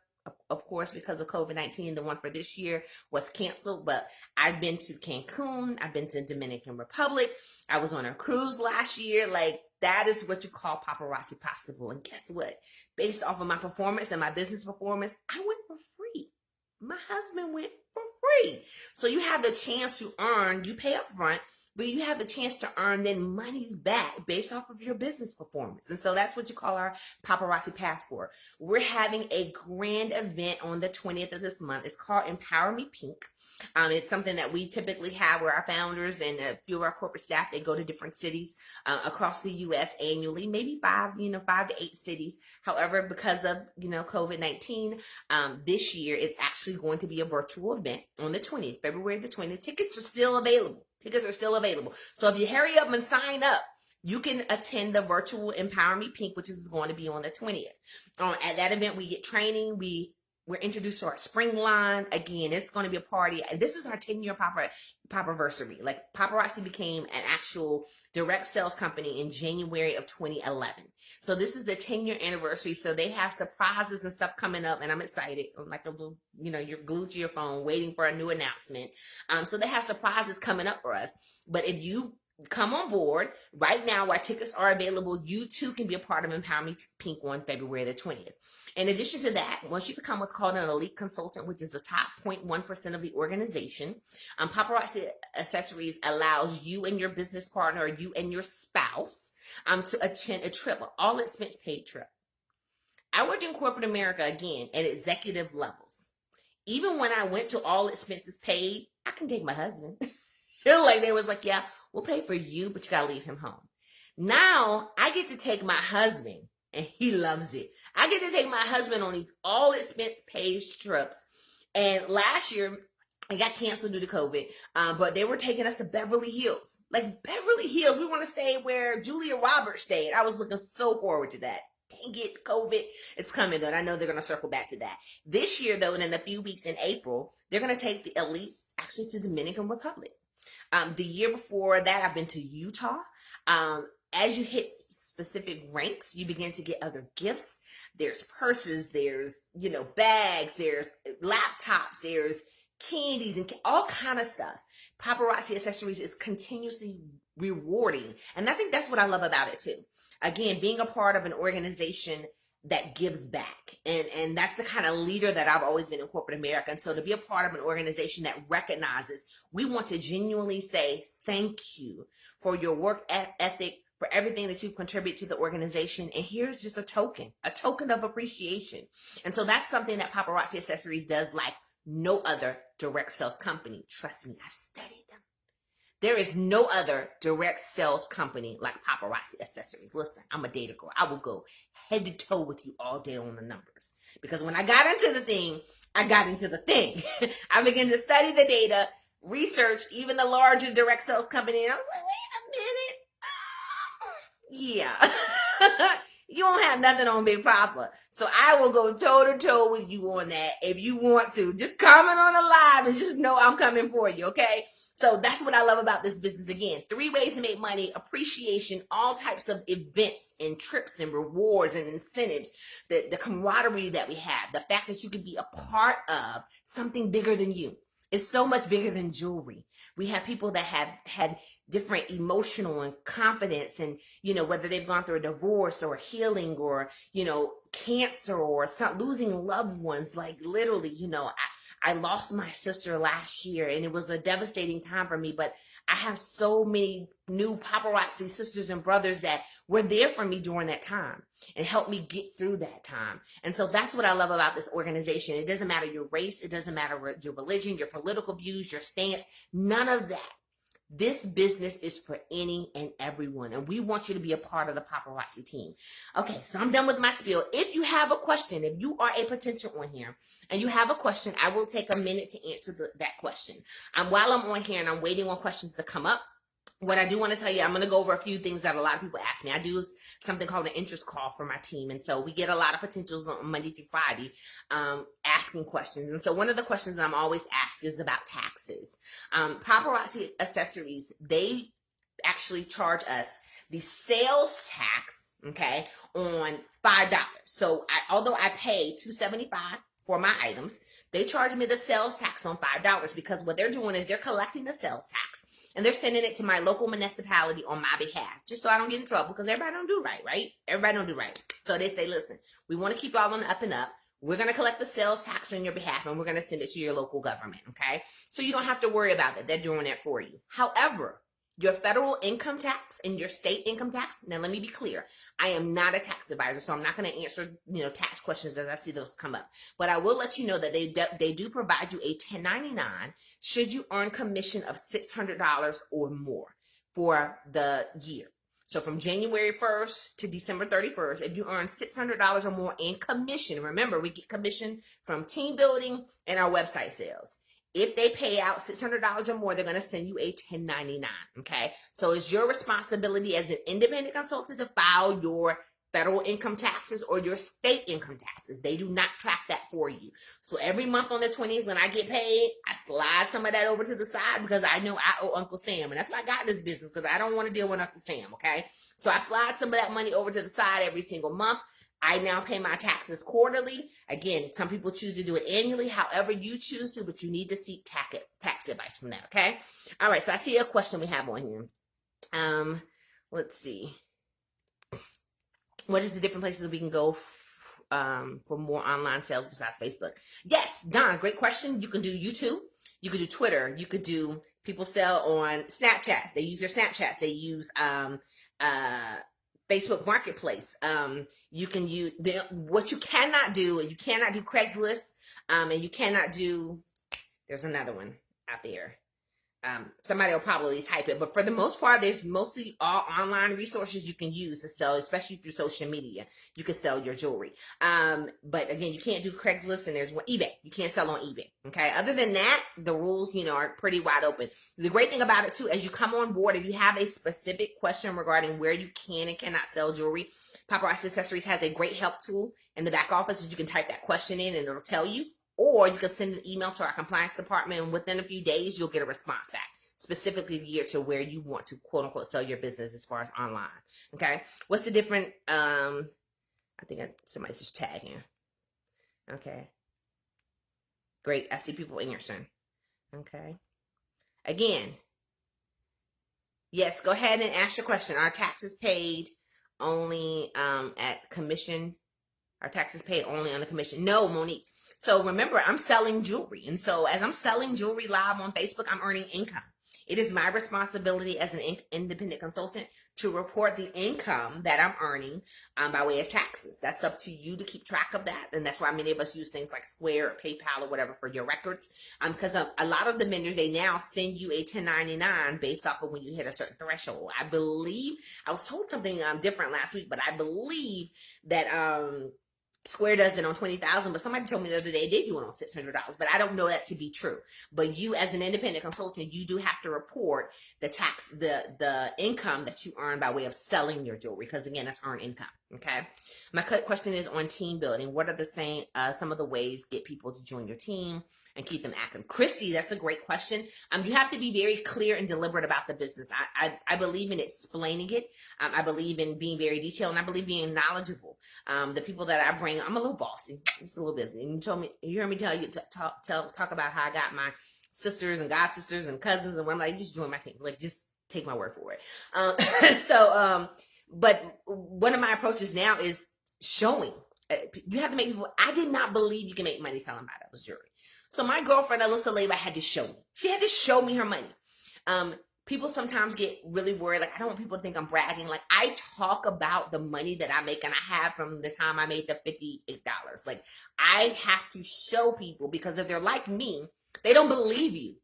Of course, because of COVID-19, the one for this year was canceled, but I've been to Cancun. I've been to Dominican Republic. I was on a cruise last year. Like, that is what you call paparazzi possible. And guess what? Based off of my performance and my business performance, I went for free. My husband went for free. So you have the chance to earn. You pay up front, but you have the chance to earn then money's back based off of your business performance. And so that's what you call our Paparazzi Passport. We're having a grand event on the 20th of this month. It's called Empower Me Pink. It's something that we typically have where our founders and a few of our corporate staff, they go to different cities across the U.S. annually, maybe 5 to 8 cities. However, because of, COVID-19, this year it's actually going to be a virtual event on the 20th, February the 20th. Tickets are still available. So if you hurry up and sign up, you can attend the virtual Empower Me Pink, which is going to be on the 20th. At that event, we get training. We're introduced to our spring line. Again, it's going to be a party. And this is our 10-year Papaversary. Like, Paparazzi became an actual direct sales company in January of 2011. So this is the 10-year anniversary. So they have surprises and stuff coming up, and I'm excited. I'm like a little, you're glued to your phone waiting for a new announcement. So they have surprises coming up for us. But if you come on board. Right now, while tickets are available, you too can be a part of Empower Me Pink on February the 20th. In addition to that, once you become what's called an elite consultant, which is the top 0.1% of the organization, Paparazzi Accessories allows you and your business partner, or you and your spouse, to attend a trip, an all expense paid trip. I worked in corporate America, again, at executive levels. Even when I went to all expenses paid, I can take my husband. Like, they was like, yeah, we'll pay for you, but you gotta leave him home. Now I get to take my husband, and he loves it. I get to take my husband on these all expense paid trips. And last year, it got canceled due to COVID, but they were taking us to Beverly Hills. Like, Beverly Hills, we want to stay where Julia Roberts stayed. I was looking so forward to that. Dang it, COVID. It's coming, though. I know they're going to circle back to that. This year, though, and in a few weeks in April, they're going to take the elites actually to Dominican Republic. The year before that, I've been to Utah. As you hit specific ranks, you begin to get other gifts. There's purses, there's, bags, there's laptops, there's candies, and all kind of stuff. Paparazzi Accessories is continuously rewarding. And I think that's what I love about it too. Again, being a part of an organization that gives back. And that's the kind of leader that I've always been in corporate America. And so to be a part of an organization that recognizes, we want to genuinely say thank you for your work ethic, for everything that you've contributed to the organization. And here's just a token of appreciation. And so that's something that Paparazzi Accessories does like no other direct sales company. Trust me, I've studied them. There is no other direct sales company like Paparazzi Accessories. Listen, I'm a data girl. I will go head to toe with you all day on the numbers. Because when I got into the thing, I got into the thing. I began to study the data, research even the larger direct sales company. And I was like, wait a minute. Yeah. You won't have nothing on Big Papa. So I will go toe to toe with you on that if you want to. Just comment on the live and just know I'm coming for you, okay? So that's what I love about this business. Again, 3 ways to make money: appreciation, all types of events and trips and rewards and incentives, the camaraderie that we have, the fact that you can be a part of something bigger than you. It's so much bigger than jewelry. We have people that have had different emotional and confidence, and, whether they've gone through a divorce or healing or, cancer or losing loved ones. Like, literally, I lost my sister last year, and it was a devastating time for me, but I have so many new paparazzi sisters and brothers that were there for me during that time and helped me get through that time. And so that's what I love about this organization. It doesn't matter your race. It doesn't matter your religion, your political views, your stance, none of that. This business is for any and everyone, and we want you to be a part of the Paparazzi team. Okay, so I'm done with my spiel. If you have a question, if you are a potential on here and you have a question, I will take a minute to answer that question. While I'm on here and I'm waiting on questions to come up, what I do want to tell you, I'm going to go over a few things that a lot of people ask me. I do something called an interest call for my team. And so we get a lot of potentials on Monday through Friday asking questions. And so one of the questions that I'm always asked is about taxes. Paparazzi Accessories, they actually charge us the sales tax, okay, on $5. So although I pay $2.75 for my items, they charge me the sales tax on $5 because what they're doing is they're collecting the sales tax and they're sending it to my local municipality on my behalf, just so I don't get in trouble, because everybody don't do right? Everybody don't do right. So they say, listen, we want to keep y'all on the up and up. We're going to collect the sales tax on your behalf, and we're going to send it to your local government, okay? So you don't have to worry about that. They're doing it for you. However, your federal income tax and your state income tax, now let me be clear, I am not a tax advisor, so I'm not going to answer, tax questions as I see those come up. But I will let you know that they do provide you a 1099 should you earn commission of $600 or more for the year. So from January 1st to December 31st, if you earn $600 or more in commission, remember, we get commission from team building and our website sales. If they pay out $600 or more, they're going to send you a 1099, okay? So it's your responsibility as an independent consultant to file your federal income taxes or your state income taxes. They do not track that for you. So every month on the 20th, when I get paid, I slide some of that over to the side because I know I owe Uncle Sam. And that's why I got this business, because I don't want to deal with Uncle Sam, okay? So I slide some of that money over to the side every single month. I now pay my taxes quarterly. Again, some people choose to do it annually, however you choose to, but you need to seek tax advice from that, okay? All right, so I see a question we have on here. Um, let's see. What is the different places we can go for more online sales besides Facebook? Yes, Don, great question. You can do YouTube. You could do Twitter. You could do people sell on Snapchats. They use their Snapchats. They use uh, Facebook Marketplace. You can use what you cannot do. You cannot do Craigslist. And you cannot do. There's another one out there. Somebody will probably type it, but for the most part, there's mostly all online resources you can use to sell, especially through social media. You can sell your jewelry. But again, you can't do Craigslist, and there's one eBay. You can't sell on eBay. Okay. Other than that, the rules, are pretty wide open. The great thing about it too, as you come on board, if you have a specific question regarding where you can and cannot sell jewelry, Paparazzi Accessories has a great help tool in the back office. You can type that question in, and it'll tell you. Or you can send an email to our compliance department, and within a few days, you'll get a response back, specifically geared to where you want to, quote unquote, sell your business as far as online. Okay. What's the different, I think somebody's just tagging. Okay. Great. I see people answering. Okay. Again, yes, go ahead and ask your question. Are taxes paid only at commission? Are taxes paid only on the commission? No, Monique. So remember, I'm selling jewelry. And so as I'm selling jewelry live on Facebook, I'm earning income. It is my responsibility as an independent consultant to report the income that I'm earning by way of taxes. That's up to you to keep track of that. And that's why many of us use things like Square or PayPal or whatever for your records. Because a lot of the vendors, they now send you a 1099 based off of when you hit a certain threshold. I believe, I was told something different last week, but I believe that Square does it on 20,000, but somebody told me the other day they do it on $600, but I don't know that to be true. But you, as an independent consultant, you do have to report the tax, the income that you earn by way of selling your jewelry, because again, that's earned income. Okay. My question is on team building. What are some of the ways get people to join your team and keep them active? Christy, that's a great question. You have to be very clear and deliberate about the business. I believe in explaining it. I believe in being very detailed, and I believe being knowledgeable. The people that I bring, I'm a little bossy. It's a little busy. And you heard me tell you talk about how I got my sisters and god sisters and cousins, and I'm like, just join my team. Like, just take my word for it. But one of my approaches now is showing. You have to make people. I did not believe you can make money selling $5 jewelry. So my girlfriend, Alyssa Leva, had to show me. She had to show me her money. People sometimes get really worried. Like, I don't want people to think I'm bragging. Like, I talk about the money that I make, and I have from the time I made the $58. Like, I have to show people, because if they're like me, they don't believe you.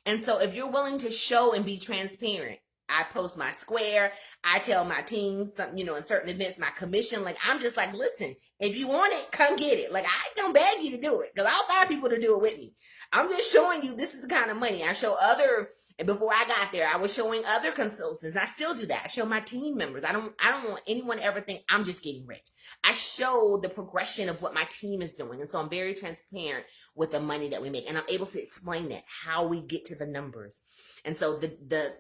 And so if you're willing to show and be transparent, I post my Square. I tell my team, in certain events, my commission. Like, I'm just like, listen, if you want it, come get it. Like, I ain't gonna beg you to do it, because I'll find people to do it with me. I'm just showing you this is the kind of money I show other. And before I got there, I was showing other consultants. I still do that. I show my team members. I don't want anyone to ever think I'm just getting rich. I show the progression of what my team is doing. And so I'm very transparent with the money that we make. And I'm able to explain that, how we get to the numbers. And so the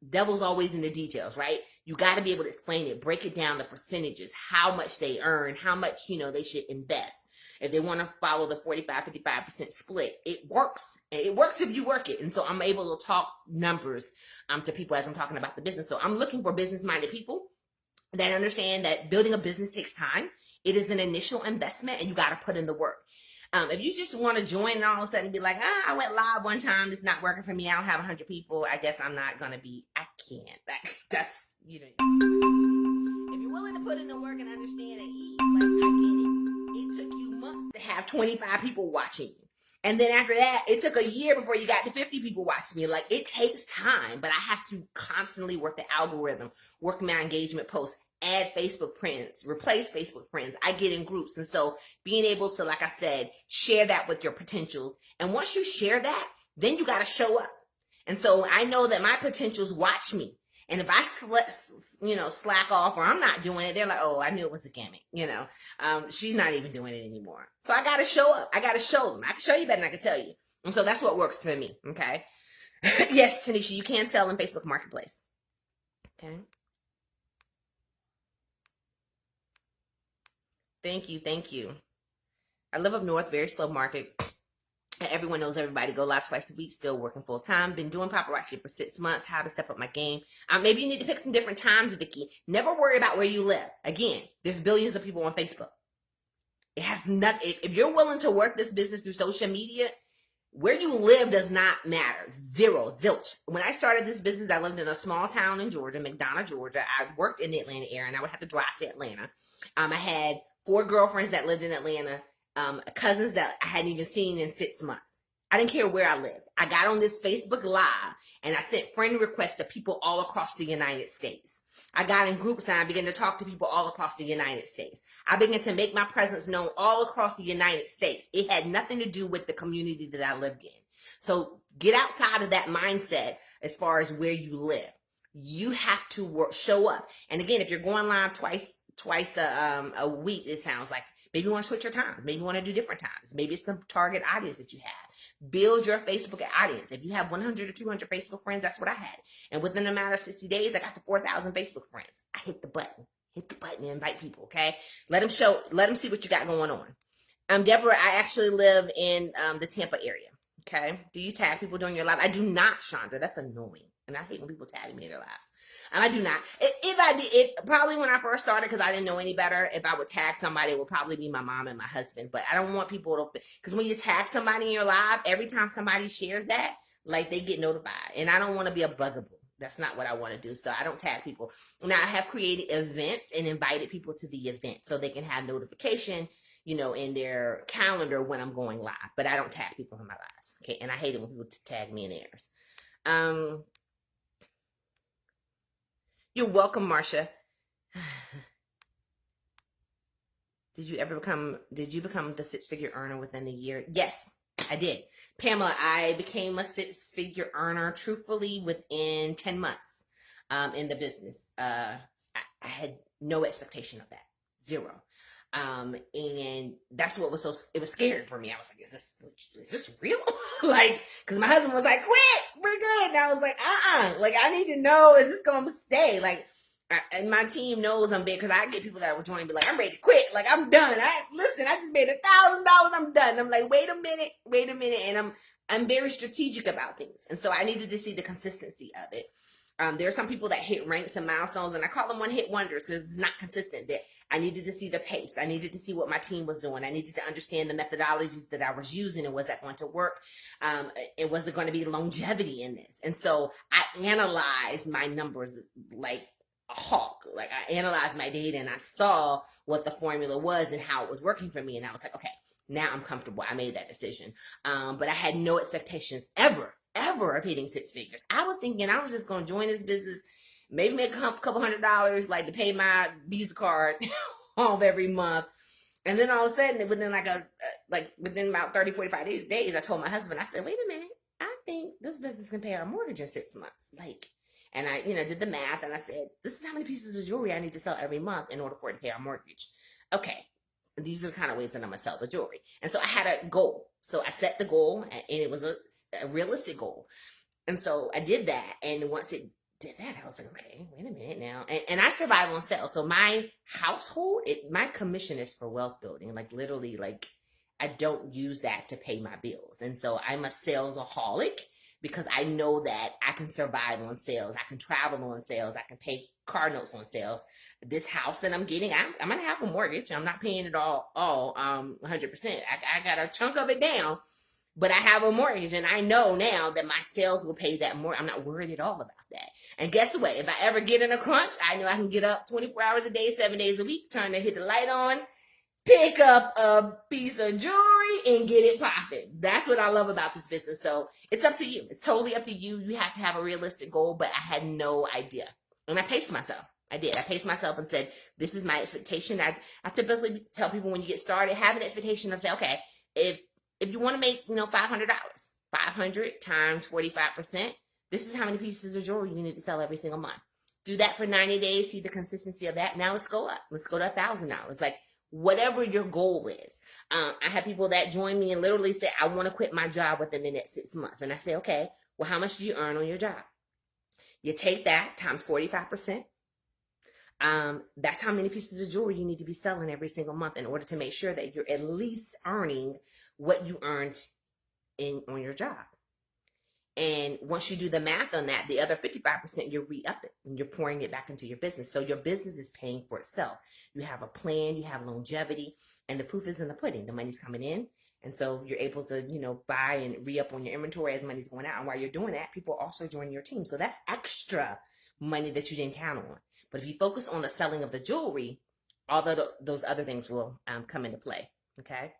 devil's always in the details, right? You got to be able to explain it, break it down, the percentages, how much they earn, how much, they should invest. If they want to follow the 45-55% split, it works. It works if you work it. And so I'm able to talk numbers to people as I'm talking about the business. So I'm looking for business-minded people that understand that building a business takes time. It is an initial investment, and you got to put in the work. If you just want to join and all of a sudden be like, I went live one time, it's not working for me, I don't have 100 people, I guess I'm not going to be, I can't. That's, If you're willing to put in the work and understand that, like, I get it. It took you months to have 25 people watching you. And then after that, it took a year before you got to 50 people watching you. Like, it takes time, but I have to constantly work the algorithm, work my engagement posts, add Facebook friends, replace Facebook friends. I get in groups. And so being able to, like I said, share that with your potentials. And once you share that, then you got to show up. And so I know that my potentials watch me. And if I slack off, or I'm not doing it, they're like, oh, I knew it was a gimmick. She's not even doing it anymore. So I got to show up. I got to show them. I can show you better than I can tell you. And so that's what works for me. Okay. Yes, Tanisha, you can sell in Facebook Marketplace. Okay. Thank you. I live up north, very slow market. Everyone knows everybody. Go live twice a week. Still working full time. Been doing paparazzi for 6 months. How to step up my game. Maybe you need to pick some different times, Vicky. Never worry about where you live. Again, there's billions of people on Facebook. It has nothing. If you're willing to work this business through social media, where you live does not matter. Zero, zilch. When I started this business, I lived in a small town in Georgia, McDonough, Georgia. I worked in the Atlanta area, and I would have to drive to Atlanta. I had 4 girlfriends that lived in Atlanta. Cousins that I hadn't even seen in 6 months. I didn't care where I lived. I got on this Facebook Live and I sent friend requests to people all across the United States. I got in groups and I began to talk to people all across the United States. I began to make my presence known all across the United States. It had nothing to do with the community that I lived in. So get outside of that mindset as far as where you live. You have to show up. And again, if you're going live twice a week, it sounds like, maybe you want to switch your times. Maybe you want to do different times. Maybe it's the target audience that you have. Build your Facebook audience. If you have 100 or 200 Facebook friends, that's what I had. And within a matter of 60 days, I got to 4,000 Facebook friends. I hit the button. Hit the button and invite people, okay? Let them see what you got going on. Deborah, I actually live in the Tampa area, okay? Do you tag people during your live? I do not, Chandra. That's annoying. And I hate when people tag me in their lives. I do not. If I did, probably when I first started, because I didn't know any better, if I would tag somebody, it would probably be my mom and my husband. But I don't want people to, because when you tag somebody in your live, every time somebody shares that, like, they get notified. And I don't want to be a bugaboo. That's not what I want to do. So I don't tag people. Now, I have created events and invited people to the event so they can have notification, in their calendar when I'm going live. But I don't tag people in my lives. Okay. And I hate it when people tag me in theirs. You're welcome, Marcia. Did you become the 6-figure earner within a year? Yes, I did. Pamela, I became a 6-figure earner, truthfully, within 10 months in the business. I had no expectation of that. Zero. And that's what was it was scary for me. I was like, is this real? Like, cause my husband was like, quit, we're good. And I was like, like, I need to know, is this going to stay? Like, and my team knows I'm big, cause I get people that will join and be like, I'm ready to quit. Like, I'm done. I just made $1,000. I'm done. I'm like, wait a minute. And I'm very strategic about things. And so I needed to see the consistency of it. There are some people that hit ranks and milestones, and I call them one-hit wonders because it's not consistent. That I needed to see the pace. I needed to see what my team was doing. I needed to understand the methodologies that I was using, and was that going to work? And was there going to be longevity in this? And so I analyzed my numbers like a hawk. Like, I analyzed my data, and I saw what the formula was and how it was working for me. And I was like, okay, now I'm comfortable. I made that decision. But I had no expectations ever of hitting 6 figures. I was thinking I was just going to join this business, maybe make a couple $100, like, to pay my Visa card off every month. And then all of a sudden, within about 30, 45 days, I told my husband, I said, wait a minute, I think this business can pay our mortgage in 6 months. And I, did the math, and I said, this is how many pieces of jewelry I need to sell every month in order for it to pay our mortgage. Okay. These are the kind of ways that I'm going to sell the jewelry. And so I had a goal. So I set the goal, and it was a realistic goal. And so I did that. And once it did that, I was like, okay, wait a minute now. And I survive on sales. So my household, my commission is for wealth building. Like, literally, like, I don't use that to pay my bills. And so I'm a salesaholic, because I know that I can survive on sales. I can travel on sales. I can pay car notes on sales. This house that I'm getting, I'm going to have a mortgage. I'm not paying it all 100%. I got a chunk of it down, but I have a mortgage, and I know now that my sales will pay that more. I'm not worried at all about that. And guess what? If I ever get in a crunch, I know I can get up 24 hours a day, 7 days a week, hit the light on, pick up a piece of jewelry, and get it popping. That's what I love about this business. So it's up to you. It's totally up to you. You have to have a realistic goal, but I had no idea. And I paced myself. I did. I paced myself and said, this is my expectation. I typically tell people, when you get started, have an expectation of, say, okay, if you want to make, $500, 500 times 45%, this is how many pieces of jewelry you need to sell every single month. Do that for 90 days, see the consistency of that. Now let's go up. Let's go to $1,000. Like, whatever your goal is. I have people that join me and literally say, I want to quit my job within the next 6 months. And I say, okay, well, how much do you earn on your job? You take that times 45%. That's how many pieces of jewelry you need to be selling every single month in order to make sure that you're at least earning what you earned on your job. And once you do the math on that, the other 55%, you're re-upping and you're pouring it back into your business. So your business is paying for itself. You have a plan, you have longevity, and the proof is in the pudding. The money's coming in. And so you're able to, buy and re-up on your inventory as money's going out. And while you're doing that, people are also joining your team. So that's extra money that you didn't count on. But if you focus on the selling of the jewelry, all those other things will come into play. Okay.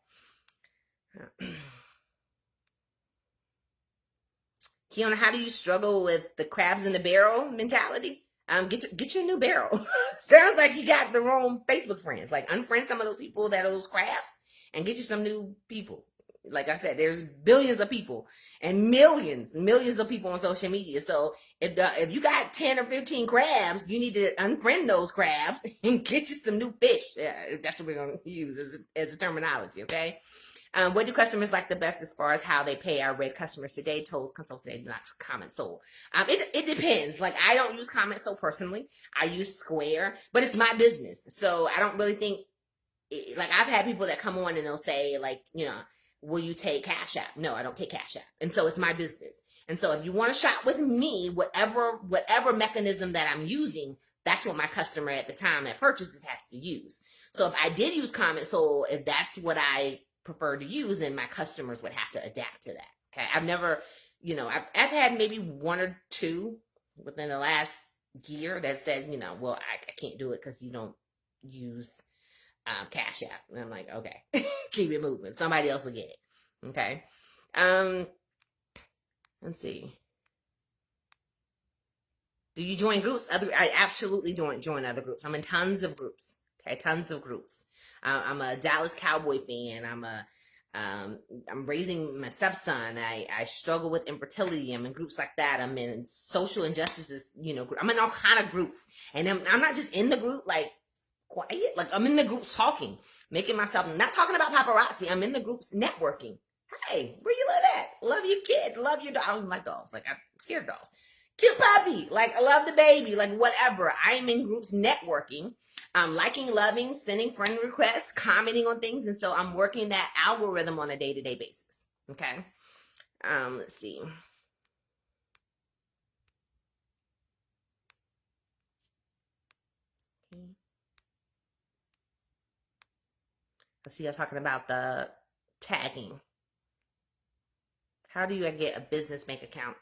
Kiana, how do you struggle with the crabs in the barrel mentality? Get your new barrel. Sounds like you got the wrong Facebook friends. Like, unfriend some of those people that are those crabs and get you some new people. Like I said, there's billions of people and millions of people on social media. So if you got 10 or 15 crabs, you need to unfriend those crabs and get you some new fish. Yeah, that's what we're going to use as a terminology, okay? What do customers like the best as far as how they pay? Our red customers today told consultants they do not comment sold. It depends. Like, I don't use comment sold personally. I use Square, but it's my business. So I don't really think, like, I've had people that come on and they'll say, like, will you take Cash App? No, I don't take Cash App. And so it's my business. And so if you want to shop with me, whatever mechanism that I'm using, that's what my customer at the time that purchases has to use. So if I did use comment sold, if that's what I prefer to use, then my customers would have to adapt to that. Okay. I've never, I've had maybe one or two within the last year that said, well, I can't do it because you don't use Cash App. And I'm like, okay, keep it moving. Somebody else will get it. Okay. Let's see. Do you join groups? I absolutely join other groups. I'm in tons of groups. Okay, tons of groups. I'm a Dallas Cowboy fan. I'm raising my stepson. I struggle with infertility. I'm in groups like that. I'm in social injustices, I'm in all kind of groups. And I'm not just in the group, like, quiet. Like, I'm in the groups talking, making myself, not talking about paparazzi. I'm in the groups networking. Hey, where you live at? Love your kid. Love your dog. I don't like dogs. Like, I'm scared of dogs. Cute puppy. Like, I love the baby. Like, whatever. I'm in groups networking. Liking, loving, sending friend requests, commenting on things. And so I'm working that algorithm on a day-to-day basis. Okay. Let's see. Let's see, I'm talking about the tagging. How do I get a business bank account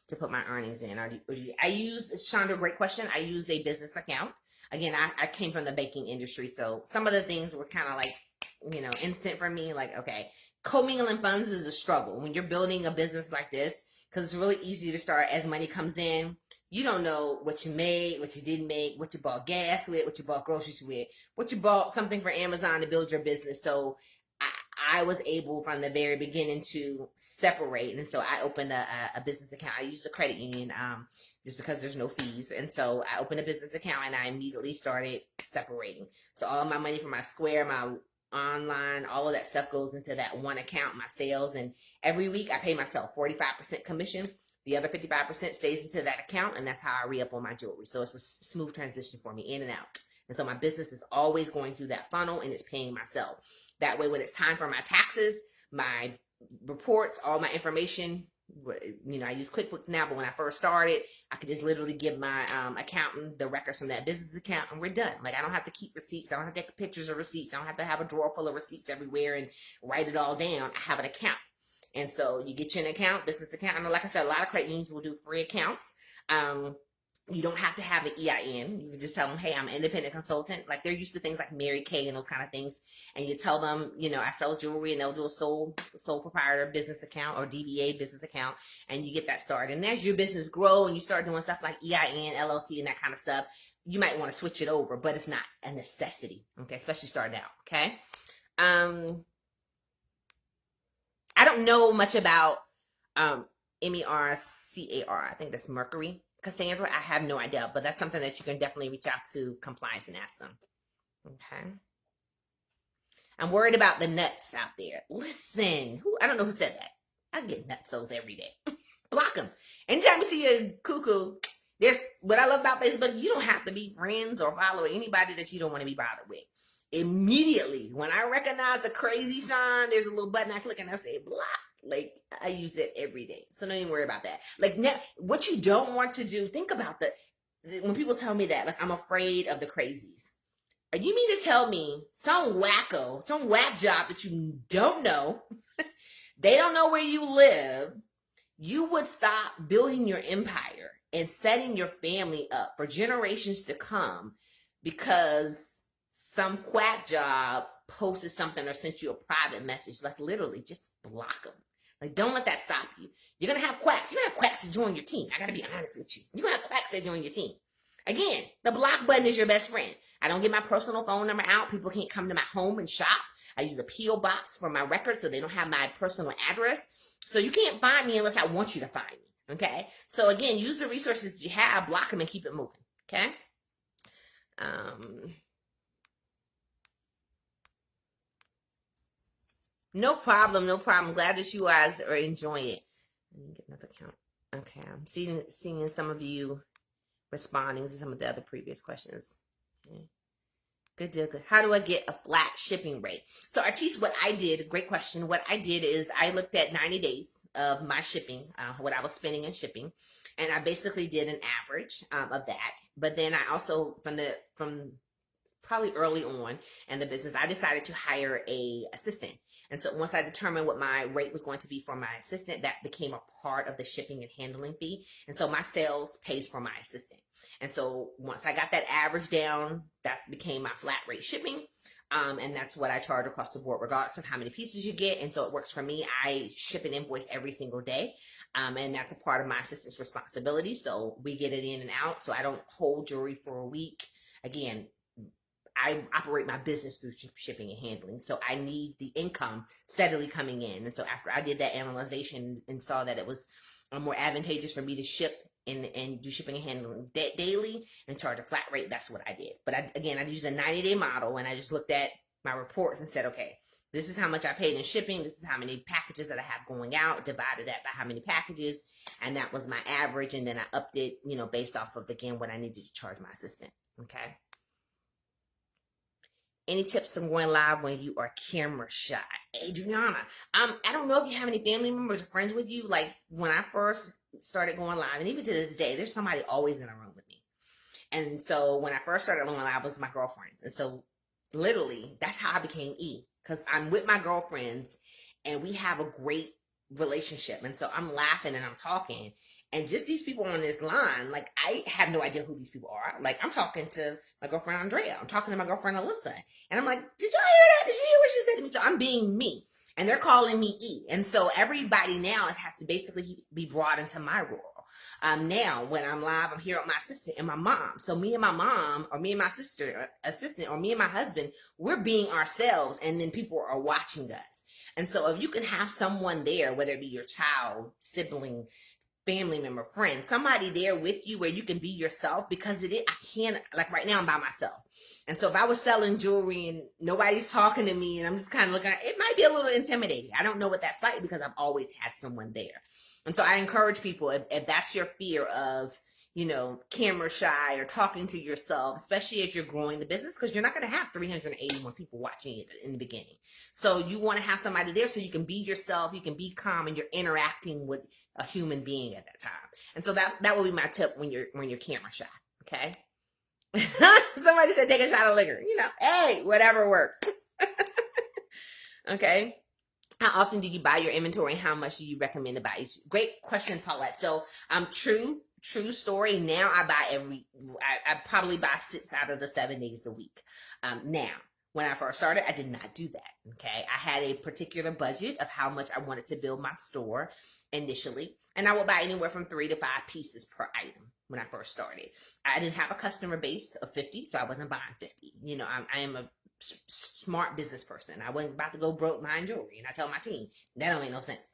to put my earnings in? I use, Chandra, great question. I use a business account. Again, I came from the baking industry, so some of the things were kind of like, instant for me. Like, okay, commingling funds is a struggle when you're building a business like this, because it's really easy to start as money comes in. You don't know what you made, what you didn't make, what you bought gas with, what you bought groceries with, what you bought something for Amazon to build your business. So I was able from the very beginning to separate. And so I opened a business account. I used a credit union just because there's no fees. And so I opened a business account and I immediately started separating. So all of my money from my Square, my online, all of that stuff goes into that one account, my sales. And every week I pay myself 45% commission. The other 55% stays into that account. And that's how I re-up on my jewelry. So it's a smooth transition for me in and out. And so my business is always going through that funnel and it's paying myself. That way, when it's time for my taxes, my reports, all my information, I use QuickBooks now, but when I first started, I could just literally give my accountant the records from that business account and we're done. Like, I don't have to keep receipts. I don't have to take pictures of receipts. I don't have to have a drawer full of receipts everywhere and write it all down. I have an account. And so you get you an account, business account. And like I said, a lot of credit unions will do free accounts. You don't have to have an EIN. You can just tell them, hey, I'm an independent consultant. Like, they're used to things like Mary Kay and those kind of things. And you tell them, I sell jewelry, and they'll do a sole proprietor business account or DBA business account. And you get that started. And as your business grow and you start doing stuff like EIN, LLC, and that kind of stuff, you might want to switch it over, but it's not a necessity. Okay. Especially starting out. Okay. I don't know much about, MERCAR. I think that's Mercury. Cassandra, I have no idea, but that's something that you can definitely reach out to compliance and ask them. Okay. I'm worried about the nuts out there. Listen, I don't know who said that. I get nutsos every day. Block them. Anytime you see a cuckoo, there's what I love about Facebook. You don't have to be friends or follow anybody that you don't want to be bothered with. Immediately, when I recognize a crazy sign, there's a little button I click and I say block. Like, I use it every day. So don't even worry about that. Like, now, what you don't want to do, think about when people tell me that, like, I'm afraid of the crazies. Are you mean to tell me some wacko, some whack job that you don't know, they don't know where you live, you would stop building your empire and setting your family up for generations to come because some quack job posted something or sent you a private message? Like, literally, just block them. Like, don't let that stop you. You're going to have quacks. You're going to have quacks to join your team. I got to be honest with you. You're going to have quacks that join your team. Again, the block button is your best friend. I don't get my personal phone number out. People can't come to my home and shop. I use a P.O. box for my records so they don't have my personal address. So you can't find me unless I want you to find me, okay? So again, use the resources you have, block them, and keep it moving, okay? No problem, no problem. Glad that you guys are enjoying it. Let me get another count. Okay, I'm seeing some of you responding to some of the other previous questions. Okay. Good deal, good. How do I get a flat shipping rate? So Artiste, what I did, great question. What I did is I looked at 90 days of my shipping, what I was spending in shipping, and I basically did an average of that. But then I also, from probably early on in the business, I decided to hire a assistant. And so once I determined what my rate was going to be for my assistant, that became a part of the shipping and handling fee. And so my sales pays for my assistant. And so once I got that average down, that became my flat rate shipping. And that's what I charge across the board, regardless of how many pieces you get. And so it works for me. I ship an invoice every single day. And that's a part of my assistant's responsibility. So we get it in and out. So I don't hold jewelry for a week. Again, I operate my business through shipping and handling. So I need the income steadily coming in. And so after I did that analyzation and saw that it was more advantageous for me to ship and do shipping and handling daily and charge a flat rate, that's what I did. But I used a 90-day model, and I just looked at my reports and said, okay, this is how much I paid in shipping. This is how many packages that I have going out, divided that by how many packages. And that was my average. And then I upped it, based off of, again, what I needed to charge my assistant. Okay. Any tips on going live when you are camera shy? Adriana, I don't know if you have any family members or friends with you. Like, when I first started going live, and even to this day, there's somebody always in a room with me. And so when I first started going live, it was my girlfriend. And so literally, that's how I became E. Because I'm with my girlfriends, and we have a great relationship. And so I'm laughing and I'm talking. And just these people on this line, like, I have no idea who these people are. Like, I'm talking to my girlfriend Andrea. I'm talking to my girlfriend Alyssa. And I'm like, did y'all hear that? Did you hear what she said to me? So I'm being me. And they're calling me E. And so everybody now has to basically be brought into my role. Now, when I'm live, I'm here with my assistant and my mom. So me and my mom, or me and my sister, assistant, or me and my husband, we're being ourselves. And then people are watching us. And so if you can have someone there, whether it be your child, sibling, family member, friend, somebody there with you where you can be yourself, because I can't, like right now I'm by myself. And so if I was selling jewelry and nobody's talking to me and I'm just kind of looking, it might be a little intimidating. I don't know what that's like because I've always had someone there. And so I encourage people, if that's your fear of, camera shy or talking to yourself, especially as you're growing the business, because you're not going to have 381 people watching it in the beginning. So you want to have somebody there so you can be yourself, you can be calm, and you're interacting with a human being at that time. And so that will be my tip when you're camera shy. Okay. Somebody said take a shot of liquor. Hey, whatever works. Okay. How often do you buy your inventory, and how much do you recommend to buy? Great question, Paulette. So true story. Now I probably buy 6 out of the 7 days a week. Now, when I first started, I did not do that. Okay. I had a particular budget of how much I wanted to build my store initially. And I would buy anywhere from 3 to 5 pieces per item when I first started. I didn't have a customer base of 50, so I wasn't buying 50. I am a smart business person. I wasn't about to go broke buying jewelry. And I tell my team, that don't make no sense.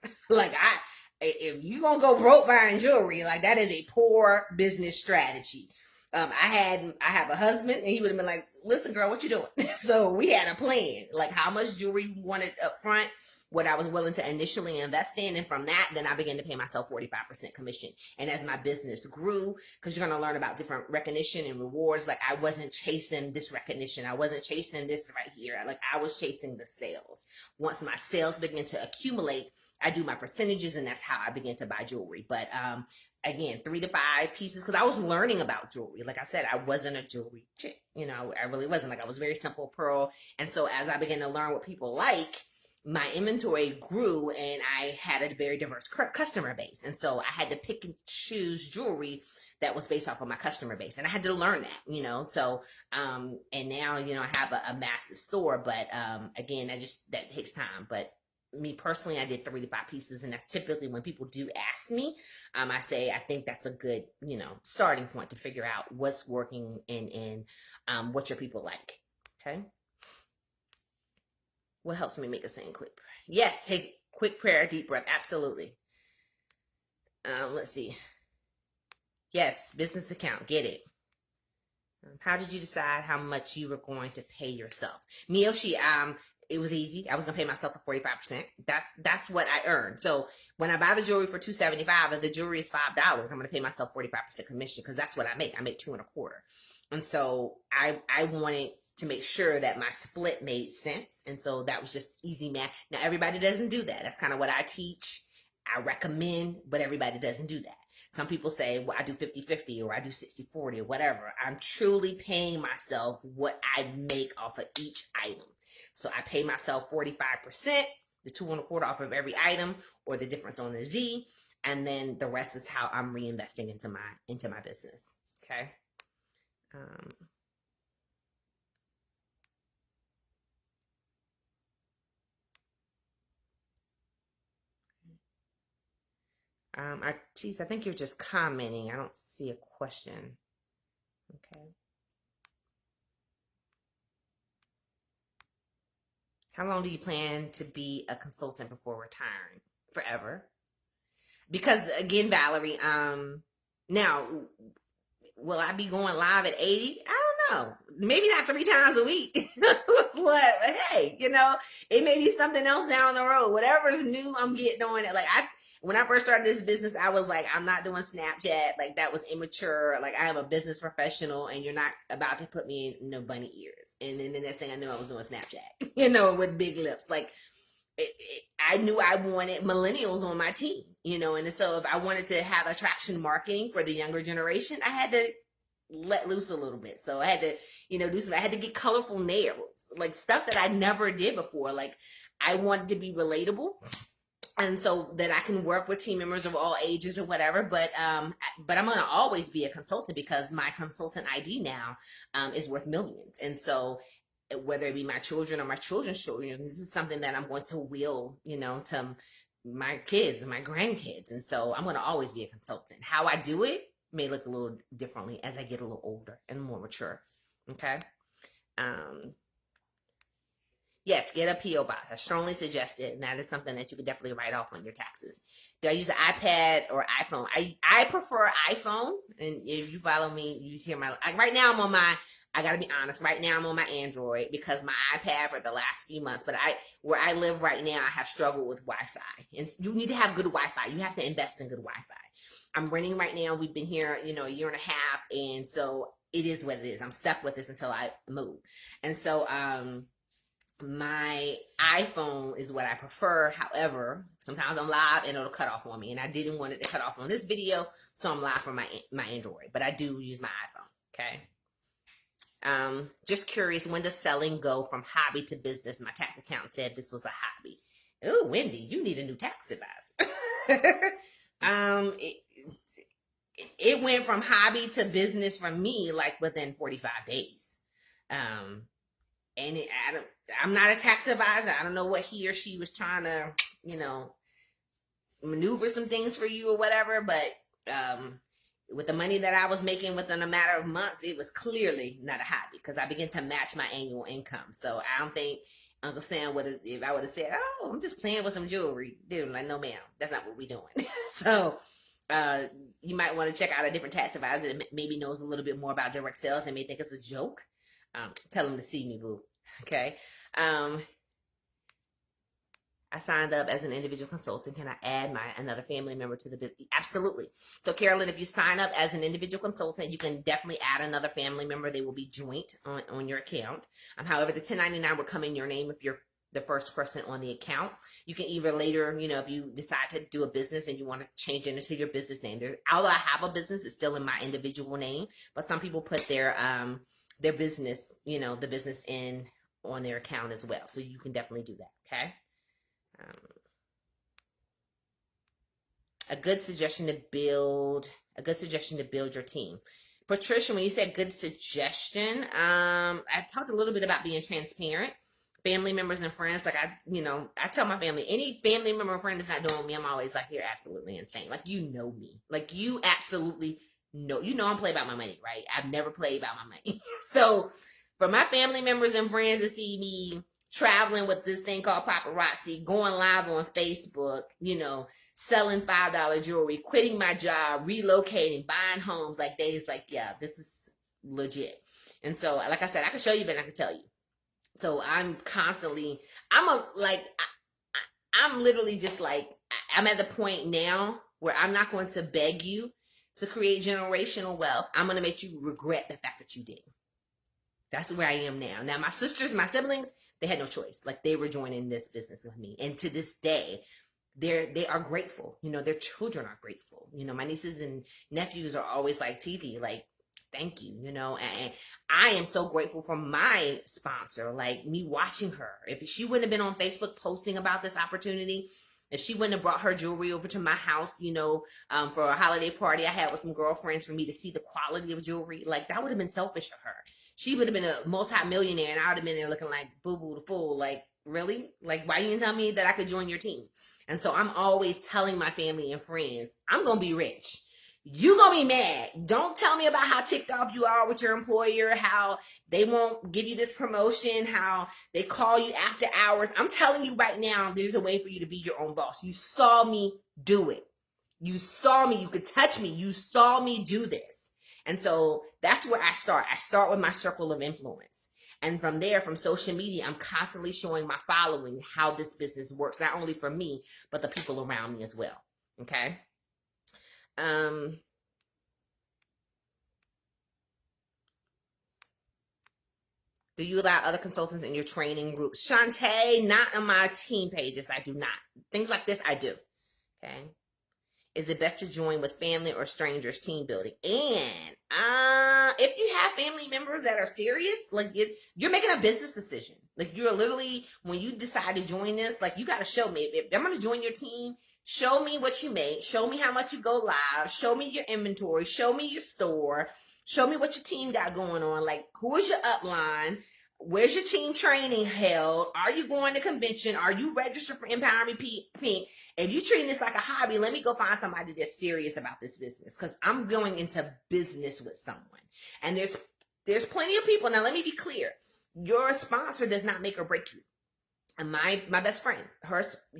If you gonna go broke buying jewelry, like, that is a poor business strategy. I have a husband, and he would have been like, listen, girl, what you doing? So we had a plan, like how much jewelry we wanted up front, what I was willing to initially invest in. And from that, then I began to pay myself 45% commission. And as my business grew, because you're going to learn about different recognition and rewards, like, I wasn't chasing this recognition. I wasn't chasing this right here. Like, I was chasing the sales. Once my sales began to accumulate, I do my percentages, and that's how I begin to buy jewelry. But again, 3 to 5 pieces, because I was learning about jewelry. Like I said, I wasn't a jewelry chick. You know, I really wasn't. Like, I was very simple pearl. And so as I began to learn what people like, my inventory grew, and I had a very diverse customer base. And so I had to pick and choose jewelry that was based off of my customer base. And I had to learn that, you know. So, and now, you know, I have a massive store, but again, that takes time. But me personally, I did 3 to 5 pieces, and that's typically when people do ask me, I say I think that's a good, you know, starting point to figure out what's working and what your people like. Okay. What helps me make a saying quick prayer? Yes, take quick prayer, deep breath. Absolutely. Let's see. Yes, business account. Get it. How did you decide how much you were going to pay yourself? Me, it was easy. I was gonna pay myself for 45%. That's what I earned. So when I buy the jewelry for $275, if the jewelry is $5, I'm gonna pay myself 45% commission, because that's what I make. I make 2 1/4. And so I wanted to make sure that my split made sense. And so that was just easy math. Now, everybody doesn't do that. That's kind of what I teach. I recommend, but everybody doesn't do that. Some people say, well, I do 50-50 or I do 60-40 or whatever. I'm truly paying myself what I make off of each item. So I pay myself 45%, the 2 1/4 off of every item, or the difference on the Z. And then the rest is how I'm reinvesting into my business. Okay. I think you're just commenting. I don't see a question. Okay. How long do you plan to be a consultant before retiring? Forever. Because again, Valerie, now, will I be going live at 80? I don't know. Maybe not 3 times a week. But hey, you know, it may be something else down the road. Whatever's new, I'm getting on it. Like, when I first started this business, I was like, I'm not doing Snapchat. Like, that was immature. Like, I am a business professional, and you're not about to put me in no bunny ears. And then the next thing I knew, I was doing Snapchat, you know, with big lips. Like, I knew I wanted millennials on my team, you know, and so if I wanted to have attraction marketing for the younger generation, I had to let loose a little bit. So I had to, you know, I had to get colorful nails, like stuff that I never did before. Like, I wanted to be relatable, and so that I can work with team members of all ages or whatever. But I'm gonna always be a consultant, because my consultant ID now is worth millions. And so whether it be my children or my children's children, this is something that I'm going to will, you know, to my kids and my grandkids. And so I'm going to always be a consultant. How I do it may look a little differently as I get a little older and more mature. Okay. Yes, get a P.O. box. I strongly suggest it, and that is something that you could definitely write off on your taxes. Do I use an iPad or iPhone? I prefer iPhone, and if you follow me, you hear right now I'm on my, I gotta be honest, right now I'm on my Android, because my iPad for the last few months, but where I live right now, I have struggled with Wi-Fi. And you need to have good Wi-Fi. You have to invest in good Wi-Fi. I'm renting right now. We've been here, you know, a year and a half, and so it is what it is. I'm stuck with this until I move. And so, my iPhone is what I prefer. However, sometimes I'm live and it'll cut off on me, and I didn't want it to cut off on this video, so I'm live from my Android, but I do use my iPhone. Okay. Just curious, when does selling go from hobby to business? My tax accountant said this was a hobby. Oh, Wendy, you need a new tax advisor. It went from hobby to business for me like within 45 days. And I'm not a tax advisor. I don't know what he or she was trying to, you know, maneuver some things for you or whatever. But with the money that I was making within a matter of months, it was clearly not a hobby, because I began to match my annual income. So I don't think Uncle Sam would have, if I would have said, oh, I'm just playing with some jewelry, dude, like, no, ma'am, that's not what we're doing. So you might want to check out a different tax advisor that maybe knows a little bit more about direct sales and may think it's a joke. Tell them to see me, boo. Okay. I signed up as an individual consultant. Can I add another family member to the business? Absolutely. So, Carolyn, if you sign up as an individual consultant, you can definitely add another family member. They will be joint on your account. However, the 1099 will come in your name if you're the first person on the account. You can either later, if you decide to do a business and you want to change it into your business name. Although I have a business, it's still in my individual name, but some people put their business, the business in on their account as well. So you can definitely do that. Okay. A good suggestion to build your team. Patricia, when you said good suggestion, I talked a little bit about being transparent. Family members and friends, like I tell my family, any family member or friend that's not doing me, I'm always like, you're absolutely insane. Like, you know me. Like, you absolutely know. I'm playing about my money, right? I've never played about my money. So for my family members and friends to see me traveling with this thing called paparazzi, going live on Facebook, selling $5 jewelry, quitting my job, relocating, buying homes, like, days, like, yeah, this is legit. And so, like I said, I can show you, but I can tell you. So I'm literally just like, I'm at the point now where I'm not going to beg you to create generational wealth. I'm going to make you regret the fact that you did. That's where I am now. Now, my sisters, my siblings, they had no choice. Like, they were joining this business with me. And to this day, they are grateful. Their children are grateful. My nieces and nephews are always like, Titi, like, thank you, and I am so grateful for my sponsor, like, me watching her. If she wouldn't have been on Facebook posting about this opportunity, if she wouldn't have brought her jewelry over to my house, for a holiday party I had with some girlfriends, for me to see the quality of jewelry, like, that would have been selfish of her. She would have been a multi-millionaire, and I would have been there looking like boo-boo the fool. Like, really? Like, why you didn't tell me that I could join your team? And so I'm always telling my family and friends, I'm going to be rich. You gonna be mad. Don't tell me about how ticked off you are with your employer, how they won't give you this promotion, how they call you after hours. I'm telling you right now, there's a way for you to be your own boss. You saw me do it. You saw me. You could touch me. You saw me do this. And so that's where I start. I start with my circle of influence. And from there, from social media, I'm constantly showing my following how this business works, not only for me, but the people around me as well. Okay? Do you allow other consultants in your training groups? Shantae, not on my team pages. I do not. Things like this, I do. Okay. Is it best to join with family or strangers team building? And if you have family members that are serious, like, you're making a business decision. Like, you're literally, when you decide to join this, like, you got to show me. If I'm going to join your team, show me what you make. Show me how much you go live. Show me your inventory. Show me your store. Show me what your team got going on. Like, who is your upline? Where's your team training held? Are you going to convention? Are you registered for Empower Me Pink? If you're treating this like a hobby, let me go find somebody that's serious about this business, because I'm going into business with someone. And there's plenty of people. Now, let me be clear. Your sponsor does not make or break you. And my best friend,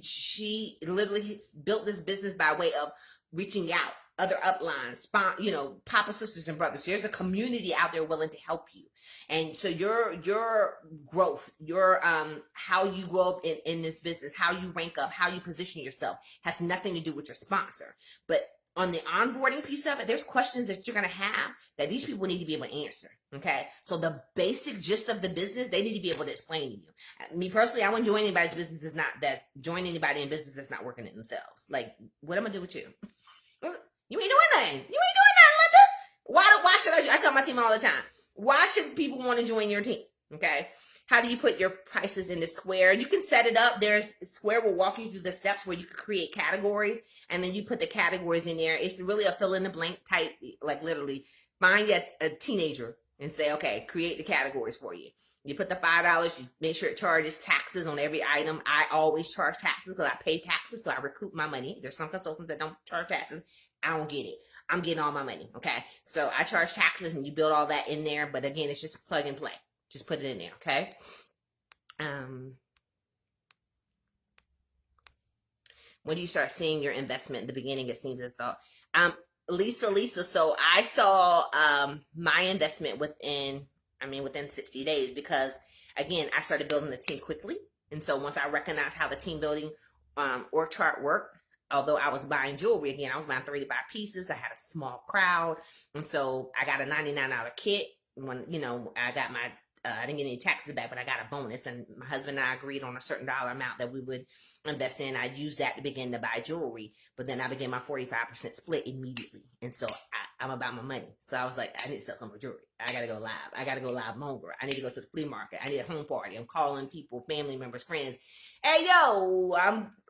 she literally built this business by way of reaching out, other uplines, Papa sisters and brothers. There's a community out there willing to help you. And so your growth, your how you grow up in this business, how you rank up, how you position yourself, has nothing to do with your sponsor. But on the onboarding piece of it, there's questions that you're going to have that these people need to be able to answer. Okay. So the basic gist of the business, they need to be able to explain to you. Me personally, I wouldn't join anybody's business join anybody in business that's not working it themselves. Like, what am I going to do with you? You ain't doing nothing. You ain't doing nothing, Linda. Why should I tell my team all the time, why should people want to join your team? Okay. How do you put your prices into Square? You can set it up. Square will walk you through the steps where you can create categories, and then you put the categories in there. It's really a fill in the blank type, like, literally find a teenager and say, okay, create the categories for you. You put the $5, you make sure it charges taxes on every item. I always charge taxes because I pay taxes, so I recoup my money. There's some consultants that don't charge taxes. I don't get it. I'm getting all my money, okay? So I charge taxes, and you build all that in there. But again, it's just plug and play. Just put it in there, okay? When do you start seeing your investment? In the beginning, it seems as though. Lisa, so I saw my investment within 60 days, because, again, I started building the team quickly. And so once I recognized how the team building org chart worked, although I was buying jewelry, again, I was buying 3 to 5 pieces. I had a small crowd. And so I got a $99 kit when, I got my I didn't get any taxes back, but I got a bonus, and my husband and I agreed on a certain dollar amount that we would invest in. I used that to begin to buy jewelry, but then I began my 45% split immediately. And so I'm about my money. So I was like, I need to sell some more jewelry. I got to go live. I got to go live longer. I need to go to the flea market. I need a home party. I'm calling people, family members, friends. Hey, yo,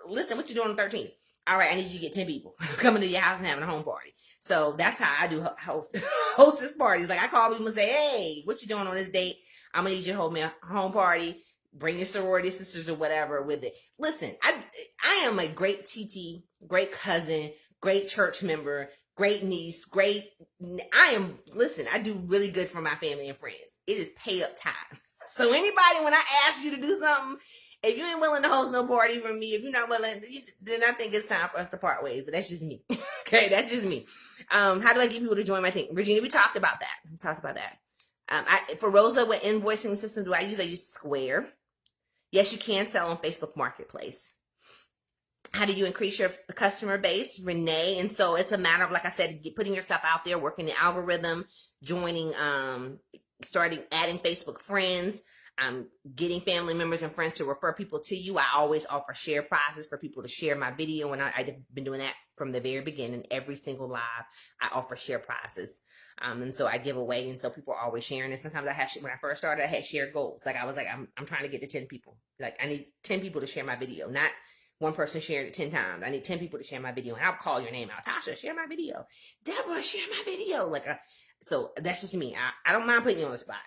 listen, what you doing on the 13th? All right, I need you to get 10 people coming to your house and having a home party. So that's how I do hostess parties. Like, I call people and say, hey, what you doing on this date? I'm going to need you to hold me a home party. Bring your sorority sisters or whatever with it. Listen, I am a great TT, great cousin, great church member, great niece, listen, I do really good for my family and friends. It is pay up time. So anybody, when I ask you to do something, if you ain't willing to host no party for me, if you're not willing, then I think it's time for us to part ways. But that's just me. Okay, that's just me. How do I get people to join my team? Regina, we talked about that. For Rosa, what invoicing system do I use? I use Square. Yes, you can sell on Facebook Marketplace. How do you increase your customer base? Renee. And so it's a matter of, like I said, putting yourself out there, working the algorithm, joining, starting adding Facebook friends, getting family members and friends to refer people to you. I always offer share prizes for people to share my video, and I've been doing that from the very beginning. Every single live, I offer share prizes. And so I give away, and so people are always sharing. And sometimes when I first started, I had share goals. Like I was like, I'm trying to get to 10 people. Like I need 10 people to share my video, not one person shared it 10 times. I need 10 people to share my video, and I'll call your name out. Tasha, share my video. Deborah, share my video. So that's just me. I don't mind putting you on the spot.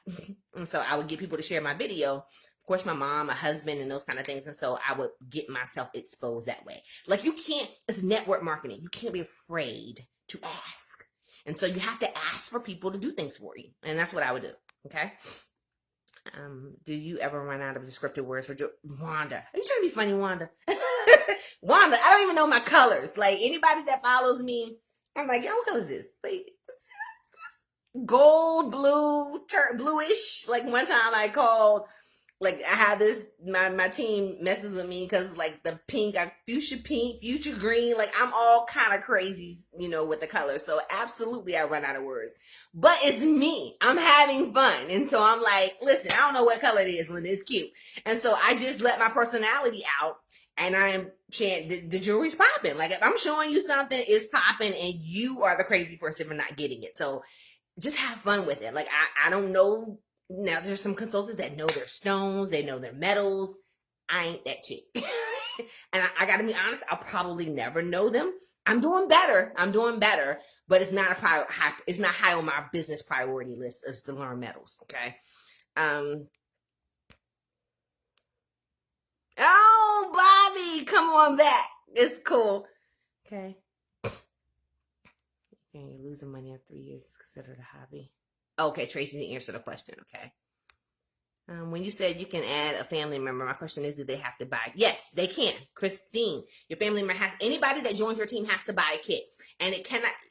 And so I would get people to share my video. Of course, my mom, my husband, and those kind of things. And so I would get myself exposed that way. Like it's network marketing. You can't be afraid to ask. And so you have to ask for people to do things for you. And that's what I would do. Okay. Do you ever run out of descriptive words for Wanda? Are you trying to be funny, Wanda? Wanda, I don't even know my colors. Like anybody that follows me, I'm like, yo, what color is this? Like, gold, blue, bluish. Like one time I called, like I have this, my team messes with me because like the pink, fuchsia pink, fuchsia green, like I'm all kind of crazy, with the colors. So absolutely I run out of words, but it's me. I'm having fun. And so I'm like, listen, I don't know what color it is, Linda, it's cute. And so I just let my personality out, and I'm saying the jewelry's popping. Like if I'm showing you something, it's popping, and you are the crazy person for not getting it. So just have fun with it. Like I don't know. Now there's some consultants that know their stones, they know their metals. I ain't that chick. And I gotta be honest, I'll probably never know them. I'm doing better, but it's not it's not high on my business priority list is to learn metals. Okay. Oh, Bobby, come on back. It's cool. Okay. You're losing money after 3 years is considered a hobby. Okay, Tracy, answer the question. Okay. When you said you can add a family member, my question is, do they have to buy? Yes, they can. Christine, your family member anybody that joins your team has to buy a kit. And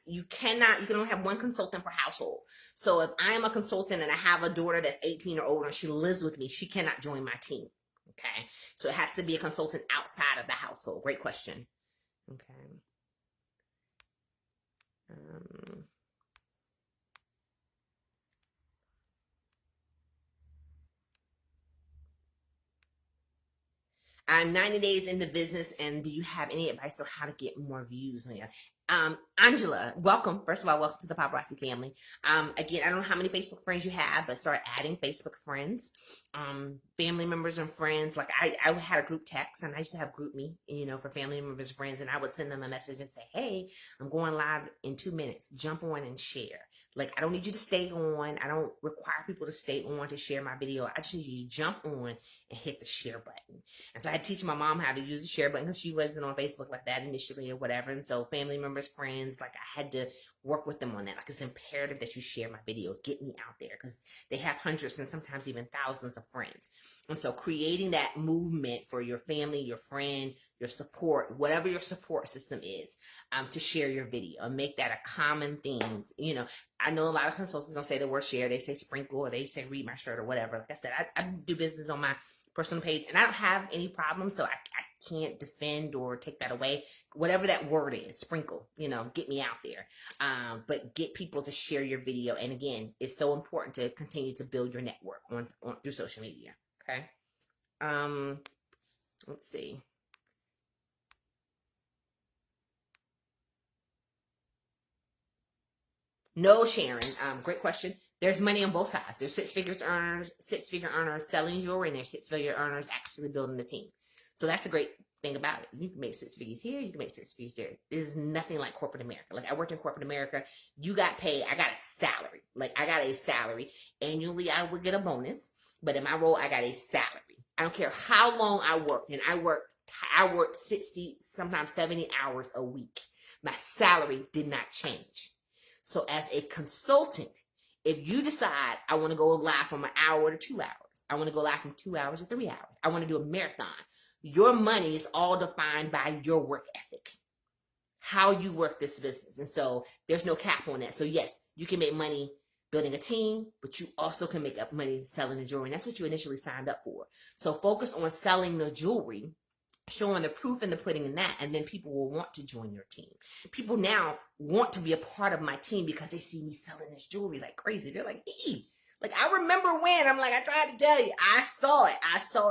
you can only have one consultant per household. So if I'm a consultant and I have a daughter that's 18 or older and she lives with me, she cannot join my team. Okay. So it has to be a consultant outside of the household. Great question. Okay. I'm 90 days into business, and do you have any advice on how to get more views on you? Angela, welcome. First of all, welcome to the Paparazzi family. Again, I don't know how many Facebook friends you have, but start adding Facebook friends, family members and friends. Like I had a group text, and I used to have group me, for family members and friends, and I would send them a message and say, hey, I'm going live in 2 minutes. Jump on and share. Like, I don't need you to stay on. I don't require people to stay on to share my video. I just need you to jump on and hit the share button. And so I teach my mom how to use the share button because she wasn't on Facebook like that initially or whatever. And so family members, friends, like I had to work with them on that. Like it's imperative that you share my video. Get me out there because they have hundreds and sometimes even thousands of friends. And so creating that movement for your family, your friend, your support, whatever your support system is, to share your video and make that a common thing. I know a lot of consultants don't say the word share. They say sprinkle or they say read my shirt or whatever. Like I said, I do business on my personal page and I don't have any problems. So I can't defend or take that away. Whatever that word is, sprinkle, get me out there. But get people to share your video. And again, it's so important to continue to build your network. on through social media. Okay. Let's see. No, Sharon. Great question. There's money on both sides. There's six figure earners selling jewelry, and there's six figure earners actually building the team. So that's a great thing about it. You can make six figures here, you can make six figures there. There's nothing like corporate America. Like I worked in corporate America, you got paid. I got a salary. Like I got a salary. Annually, I would get a bonus, but in my role, I got a salary. I don't care how long I worked, and I worked 60, sometimes 70 hours a week. My salary did not change. So as a consultant, if you decide I want to go live from an hour to 2 hours, I want to go live from 2 hours to 3 hours, I want to do a marathon, your money is all defined by your work ethic, how you work this business. And so there's no cap on that. So yes, you can make money building a team, but you also can make up money selling the jewelry. And that's what you initially signed up for. So focus on selling the jewelry, showing the proof and the pudding in that, and then people will want to join your team. People now want to be a part of my team because they see me selling this jewelry like crazy. They're like, "Ee." Like I remember when I'm like, I tried to tell you, I saw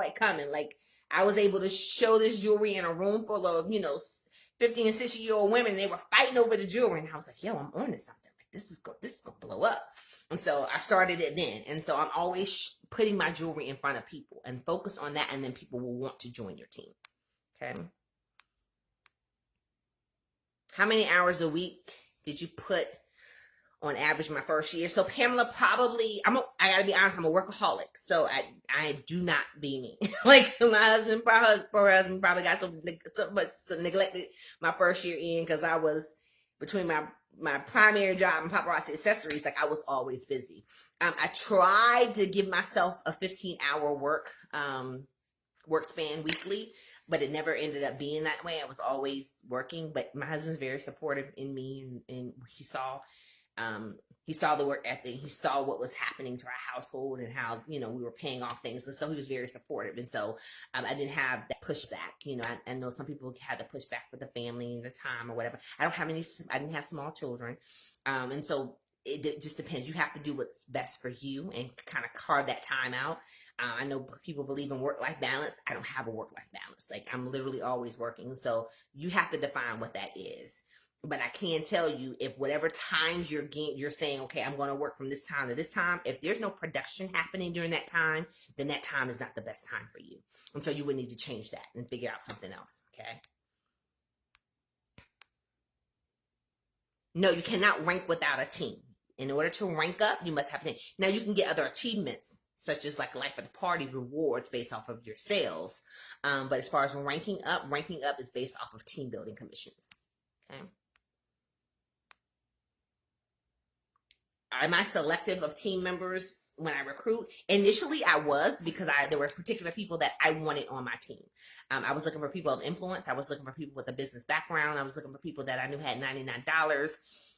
it coming. Like I was able to show this jewelry in a room full of 15 and 60-year-old women, and they were fighting over the jewelry, and I was like, yo, I'm on to something. Like this is gonna blow up. And so I started it then. And so I'm always putting my jewelry in front of people and focus on that, and then people will want to join your team. Okay. How many hours a week did you put on average my first year? So Pamela, probably, I gotta be honest, I'm a workaholic. So I do not be me. Like my husband probably got so much neglected my first year in, because I was between my primary job and Paparazzi Accessories, like I was always busy. I tried to give myself a 15-hour work span weekly, but it never ended up being that way. I was always working, but my husband's very supportive in me, and he saw the work ethic. He saw what was happening to our household and how, we were paying off things. And so he was very supportive. And so I didn't have that pushback. I know some people had the pushback with the family and the time or whatever. I didn't have small children. And so it just depends. You have to do what's best for you and kind of carve that time out. I know people believe in work-life balance. I don't have a work-life balance. Like I'm literally always working. So you have to define what that is. But I can tell you, if whatever times you're saying, okay, I'm going to work from this time to this time, if there's no production happening during that time, then that time is not the best time for you. And so you would need to change that and figure out something else. Okay. No, you cannot rank without a team. In order to rank up, you must have a team. Now you can get other achievements, such as like life of the party rewards based off of your sales. But as far as ranking up is based off of team building commissions. Okay. Am I selective of team members when I recruit? Initially, I was, because there were particular people that I wanted on my team. I was looking for people of influence. I was looking for people with a business background. I was looking for people that I knew had $99.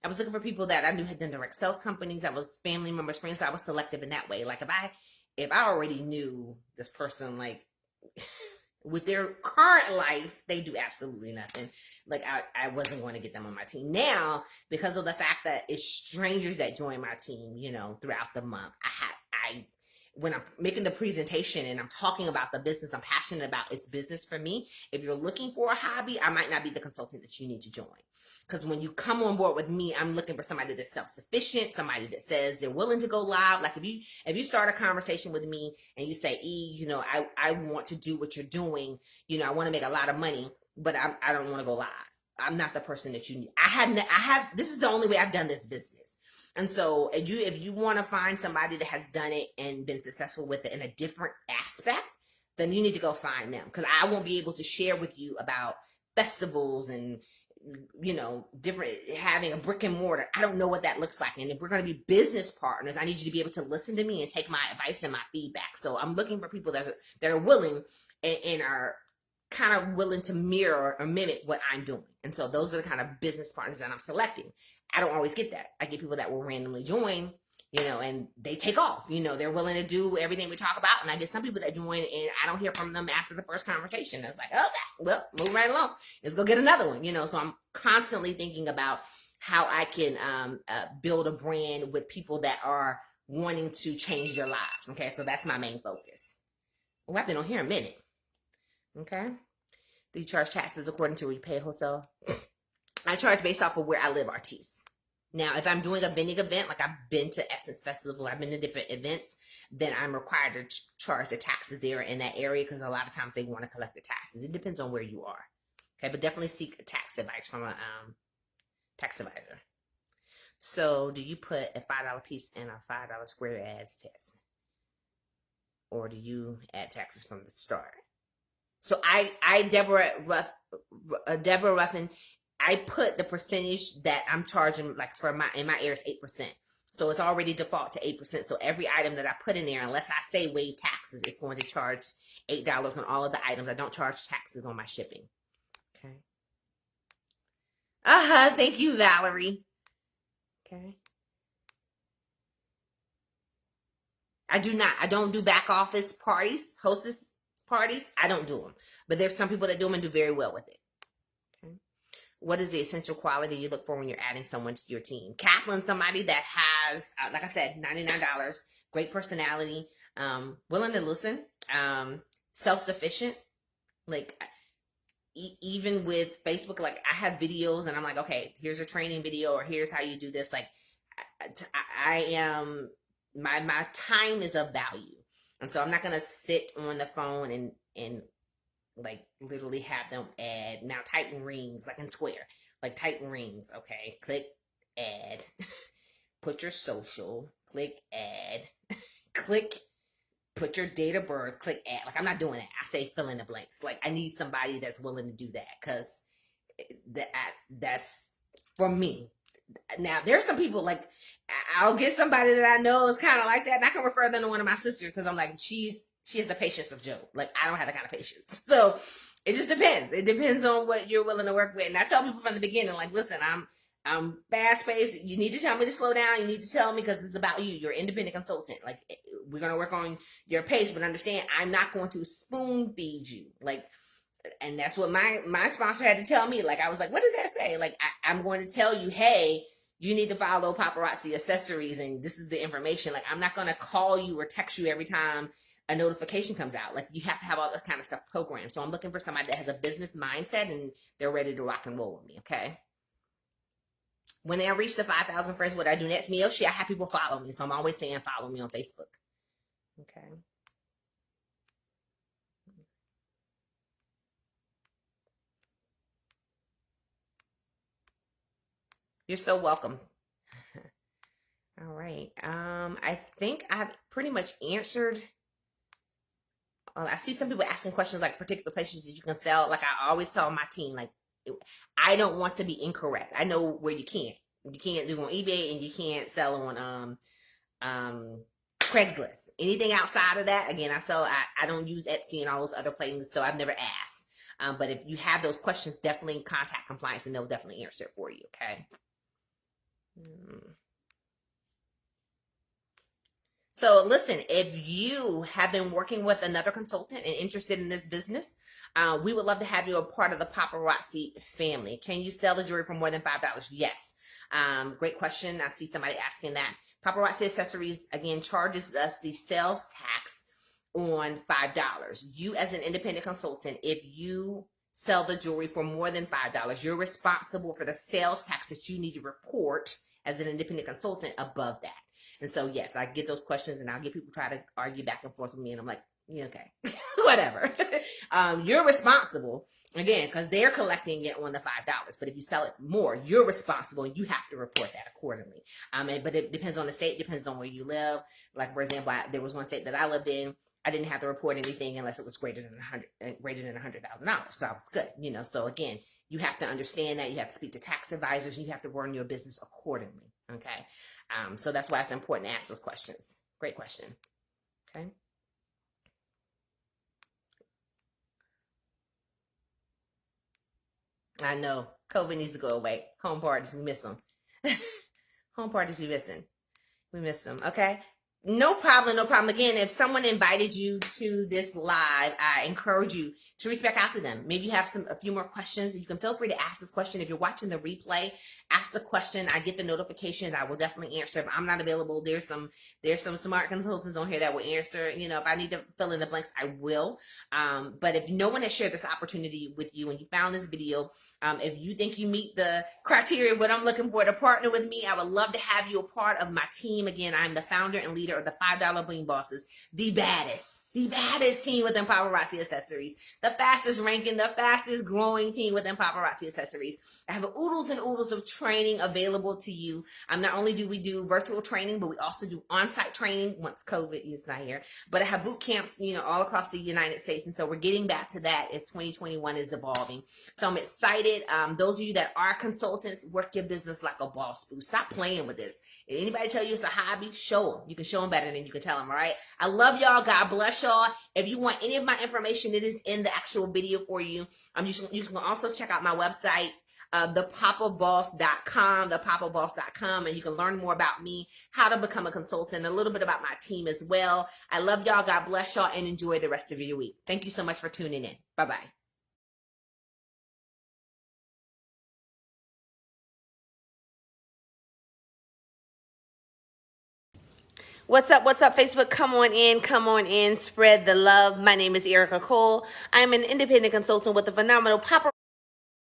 I was looking for people that I knew had done direct sales companies. I was family members, friends. So I was selective in that way. Like if I already knew this person, like with their current life, they do absolutely nothing. Like I wasn't going to get them on my team. Now, because of the fact that it's strangers that join my team, throughout the month, when I'm making the presentation and I'm talking about the business I'm passionate about, it's business for me. If you're looking for a hobby, I might not be the consultant that you need to join. Because when you come on board with me, I'm looking for somebody that's self-sufficient, somebody that says they're willing to go live. Like if you start a conversation with me and you say, I want to do what you're doing, I want to make a lot of money, but I don't want to go live. I'm not the person that you need. This is the only way I've done this business. And so if you want to find somebody that has done it and been successful with it in a different aspect, then you need to go find them. Because I won't be able to share with you about festivals and different, having a brick and mortar. I don't know what that looks like. And if we're going to be business partners, I need you to be able to listen to me and take my advice and my feedback. So I'm looking for people that are willing and are kind of willing to mirror or mimic what I'm doing. And so those are the kind of business partners that I'm selecting. I don't always get that. I get people that will randomly join, and they take off. They're willing to do everything we talk about. And I get some people that join and I don't hear from them after the first conversation. It's like, okay, well, move right along. Let's go get another one. So I'm constantly thinking about how I can build a brand with people that are wanting to change their lives. Okay, so that's my main focus. Well, I've been on here a minute. Okay. Do you charge taxes according to where you pay wholesale? I charge based off of where I live, artiste. Now, if I'm doing a vending event, like I've been to Essence Festival, I've been to different events, then I'm required to charge the taxes there in that area because a lot of times they want to collect the taxes. It depends on where you are. Okay, but definitely seek tax advice from a tax advisor. So, do you put a $5 piece in a $5 square ads test? Or do you add taxes from the start? So Deborah Ruffin, I put the percentage that I'm charging, like for in my area is 8%. So it's already default to 8%. So every item that I put in there, unless I say waive taxes, it's going to charge $8 on all of the items. I don't charge taxes on my shipping. Okay. Thank you, Valerie. Okay. I don't do back office parties, hostess parties. I don't do them. But there's some people that do them and do very well with it. Okay. What is the essential quality you look for when you're adding someone to your team? Kathleen, somebody that has, like I said, $99, great personality, willing to listen, self-sufficient. Like, even with Facebook, like I have videos and I'm like, okay, here's a training video or here's how you do this. Like, I am, my time is of value. And so I'm not going to sit on the phone and like literally have them add. Now Titan rings, like in Square, like Titan rings. Okay. Click add, put your social, click add, click, put your date of birth, click add. Like I'm not doing that. I say fill in the blanks. Like I need somebody that's willing to do that because that's for me. Now there's some people like I'll get somebody that I know is kind of like that, and I can refer them to one of my sisters because I'm like she has the patience of Job. Like I don't have that kind of patience. So it just depends. It depends on what you're willing to work with. And I tell people from the beginning, like, listen, I'm fast paced. You need to tell me to slow down. You need to tell me because it's about you. You're an independent consultant. Like we're gonna work on your pace, but understand I'm not going to spoon feed you. Like. And that's what my sponsor had to tell me. Like, I was like, what does that say? Like, I'm going to tell you, hey, you need to follow Paparazzi Accessories, and this is the information. Like, I'm not going to call you or text you every time a notification comes out. Like, you have to have all that kind of stuff programmed. So I'm looking for somebody that has a business mindset, and they're ready to rock and roll with me, okay? When I reach the 5,000 friends, what I do next? I have people follow me. So I'm always saying follow me on Facebook, okay? You're so welcome. All right. I think I've pretty much answered. I see some people asking questions like particular places that you can sell. Like I always tell my team, like I don't want to be incorrect. I know where you can't. You can't do on eBay and you can't sell on Craigslist. Anything outside of that, again, I don't use Etsy and all those other places, so I've never asked. But if you have those questions, definitely contact compliance and they'll definitely answer it for you. Okay. So listen, if you have been working with another consultant and interested in this business, we would love to have you a part of the Paparazzi family. Can you sell the jewelry for more than $5? Yes. Great question. I see somebody asking that. Paparazzi Accessories, again, charges us the sales tax on $5. You as an independent consultant, if you sell the jewelry for more than $5, you're responsible for the sales tax that you need to report as an independent consultant above that. And so, yes, I get those questions and I'll get people try to argue back and forth with me. And I'm like, yeah, okay, whatever. You're responsible, again, because they're collecting it on the $5. But if you sell it more, you're responsible and you have to report that accordingly. But it depends on the state, depends on where you live. Like, for example, there was one state that I lived in. I didn't have to report anything unless it was greater than $100,000. So I was good, So again, you have to understand that. You have to speak to tax advisors. And you have to run your business accordingly. Okay. So that's why it's important to ask those questions. Great question. Okay. I know COVID needs to go away. Home parties, we miss them. Home parties, we miss them. We miss them. Okay. No problem. No problem. Again, if someone invited you to this live, I encourage you to reach back out to them. Maybe you have a few more questions. You can feel free to ask this question. If you're watching the replay, ask the question. I get the notifications. I will definitely answer. If I'm not available, there's some smart consultants on here that will answer. You know, if I need to fill in the blanks, I will. But if no one has shared this opportunity with you and you found this video, if you think you meet the criteria of what I'm looking for to partner with me, I would love to have you a part of my team. Again, I'm the founder and leader of the $5 Bling Bosses, the baddest team within Paparazzi Accessories, the fastest ranking, the fastest growing team within Paparazzi Accessories. I have oodles and oodles of training available to you. Not only do we do virtual training, but we also do on-site training once COVID is not here. But I have boot camps, you know, all across the United States. And so we're getting back to that as 2021 is evolving. So I'm excited. Those of you that are consultants, work your business like a boss, boo. Stop playing with this. If anybody tell you it's a hobby, show them. You can show them better than you can tell them, all right? I love y'all. God bless y'all. If you want any of my information, it is in the actual video for you. You can also check out my website, thepapaboss.com, and you can learn more about me, how to become a consultant, a little bit about my team as well. I love y'all. God bless y'all, and enjoy the rest of your week. Thank you so much for tuning in. Bye-bye. What's up, Facebook? Come on in, spread the love. My name is Erica Cole. I'm an independent consultant with a phenomenal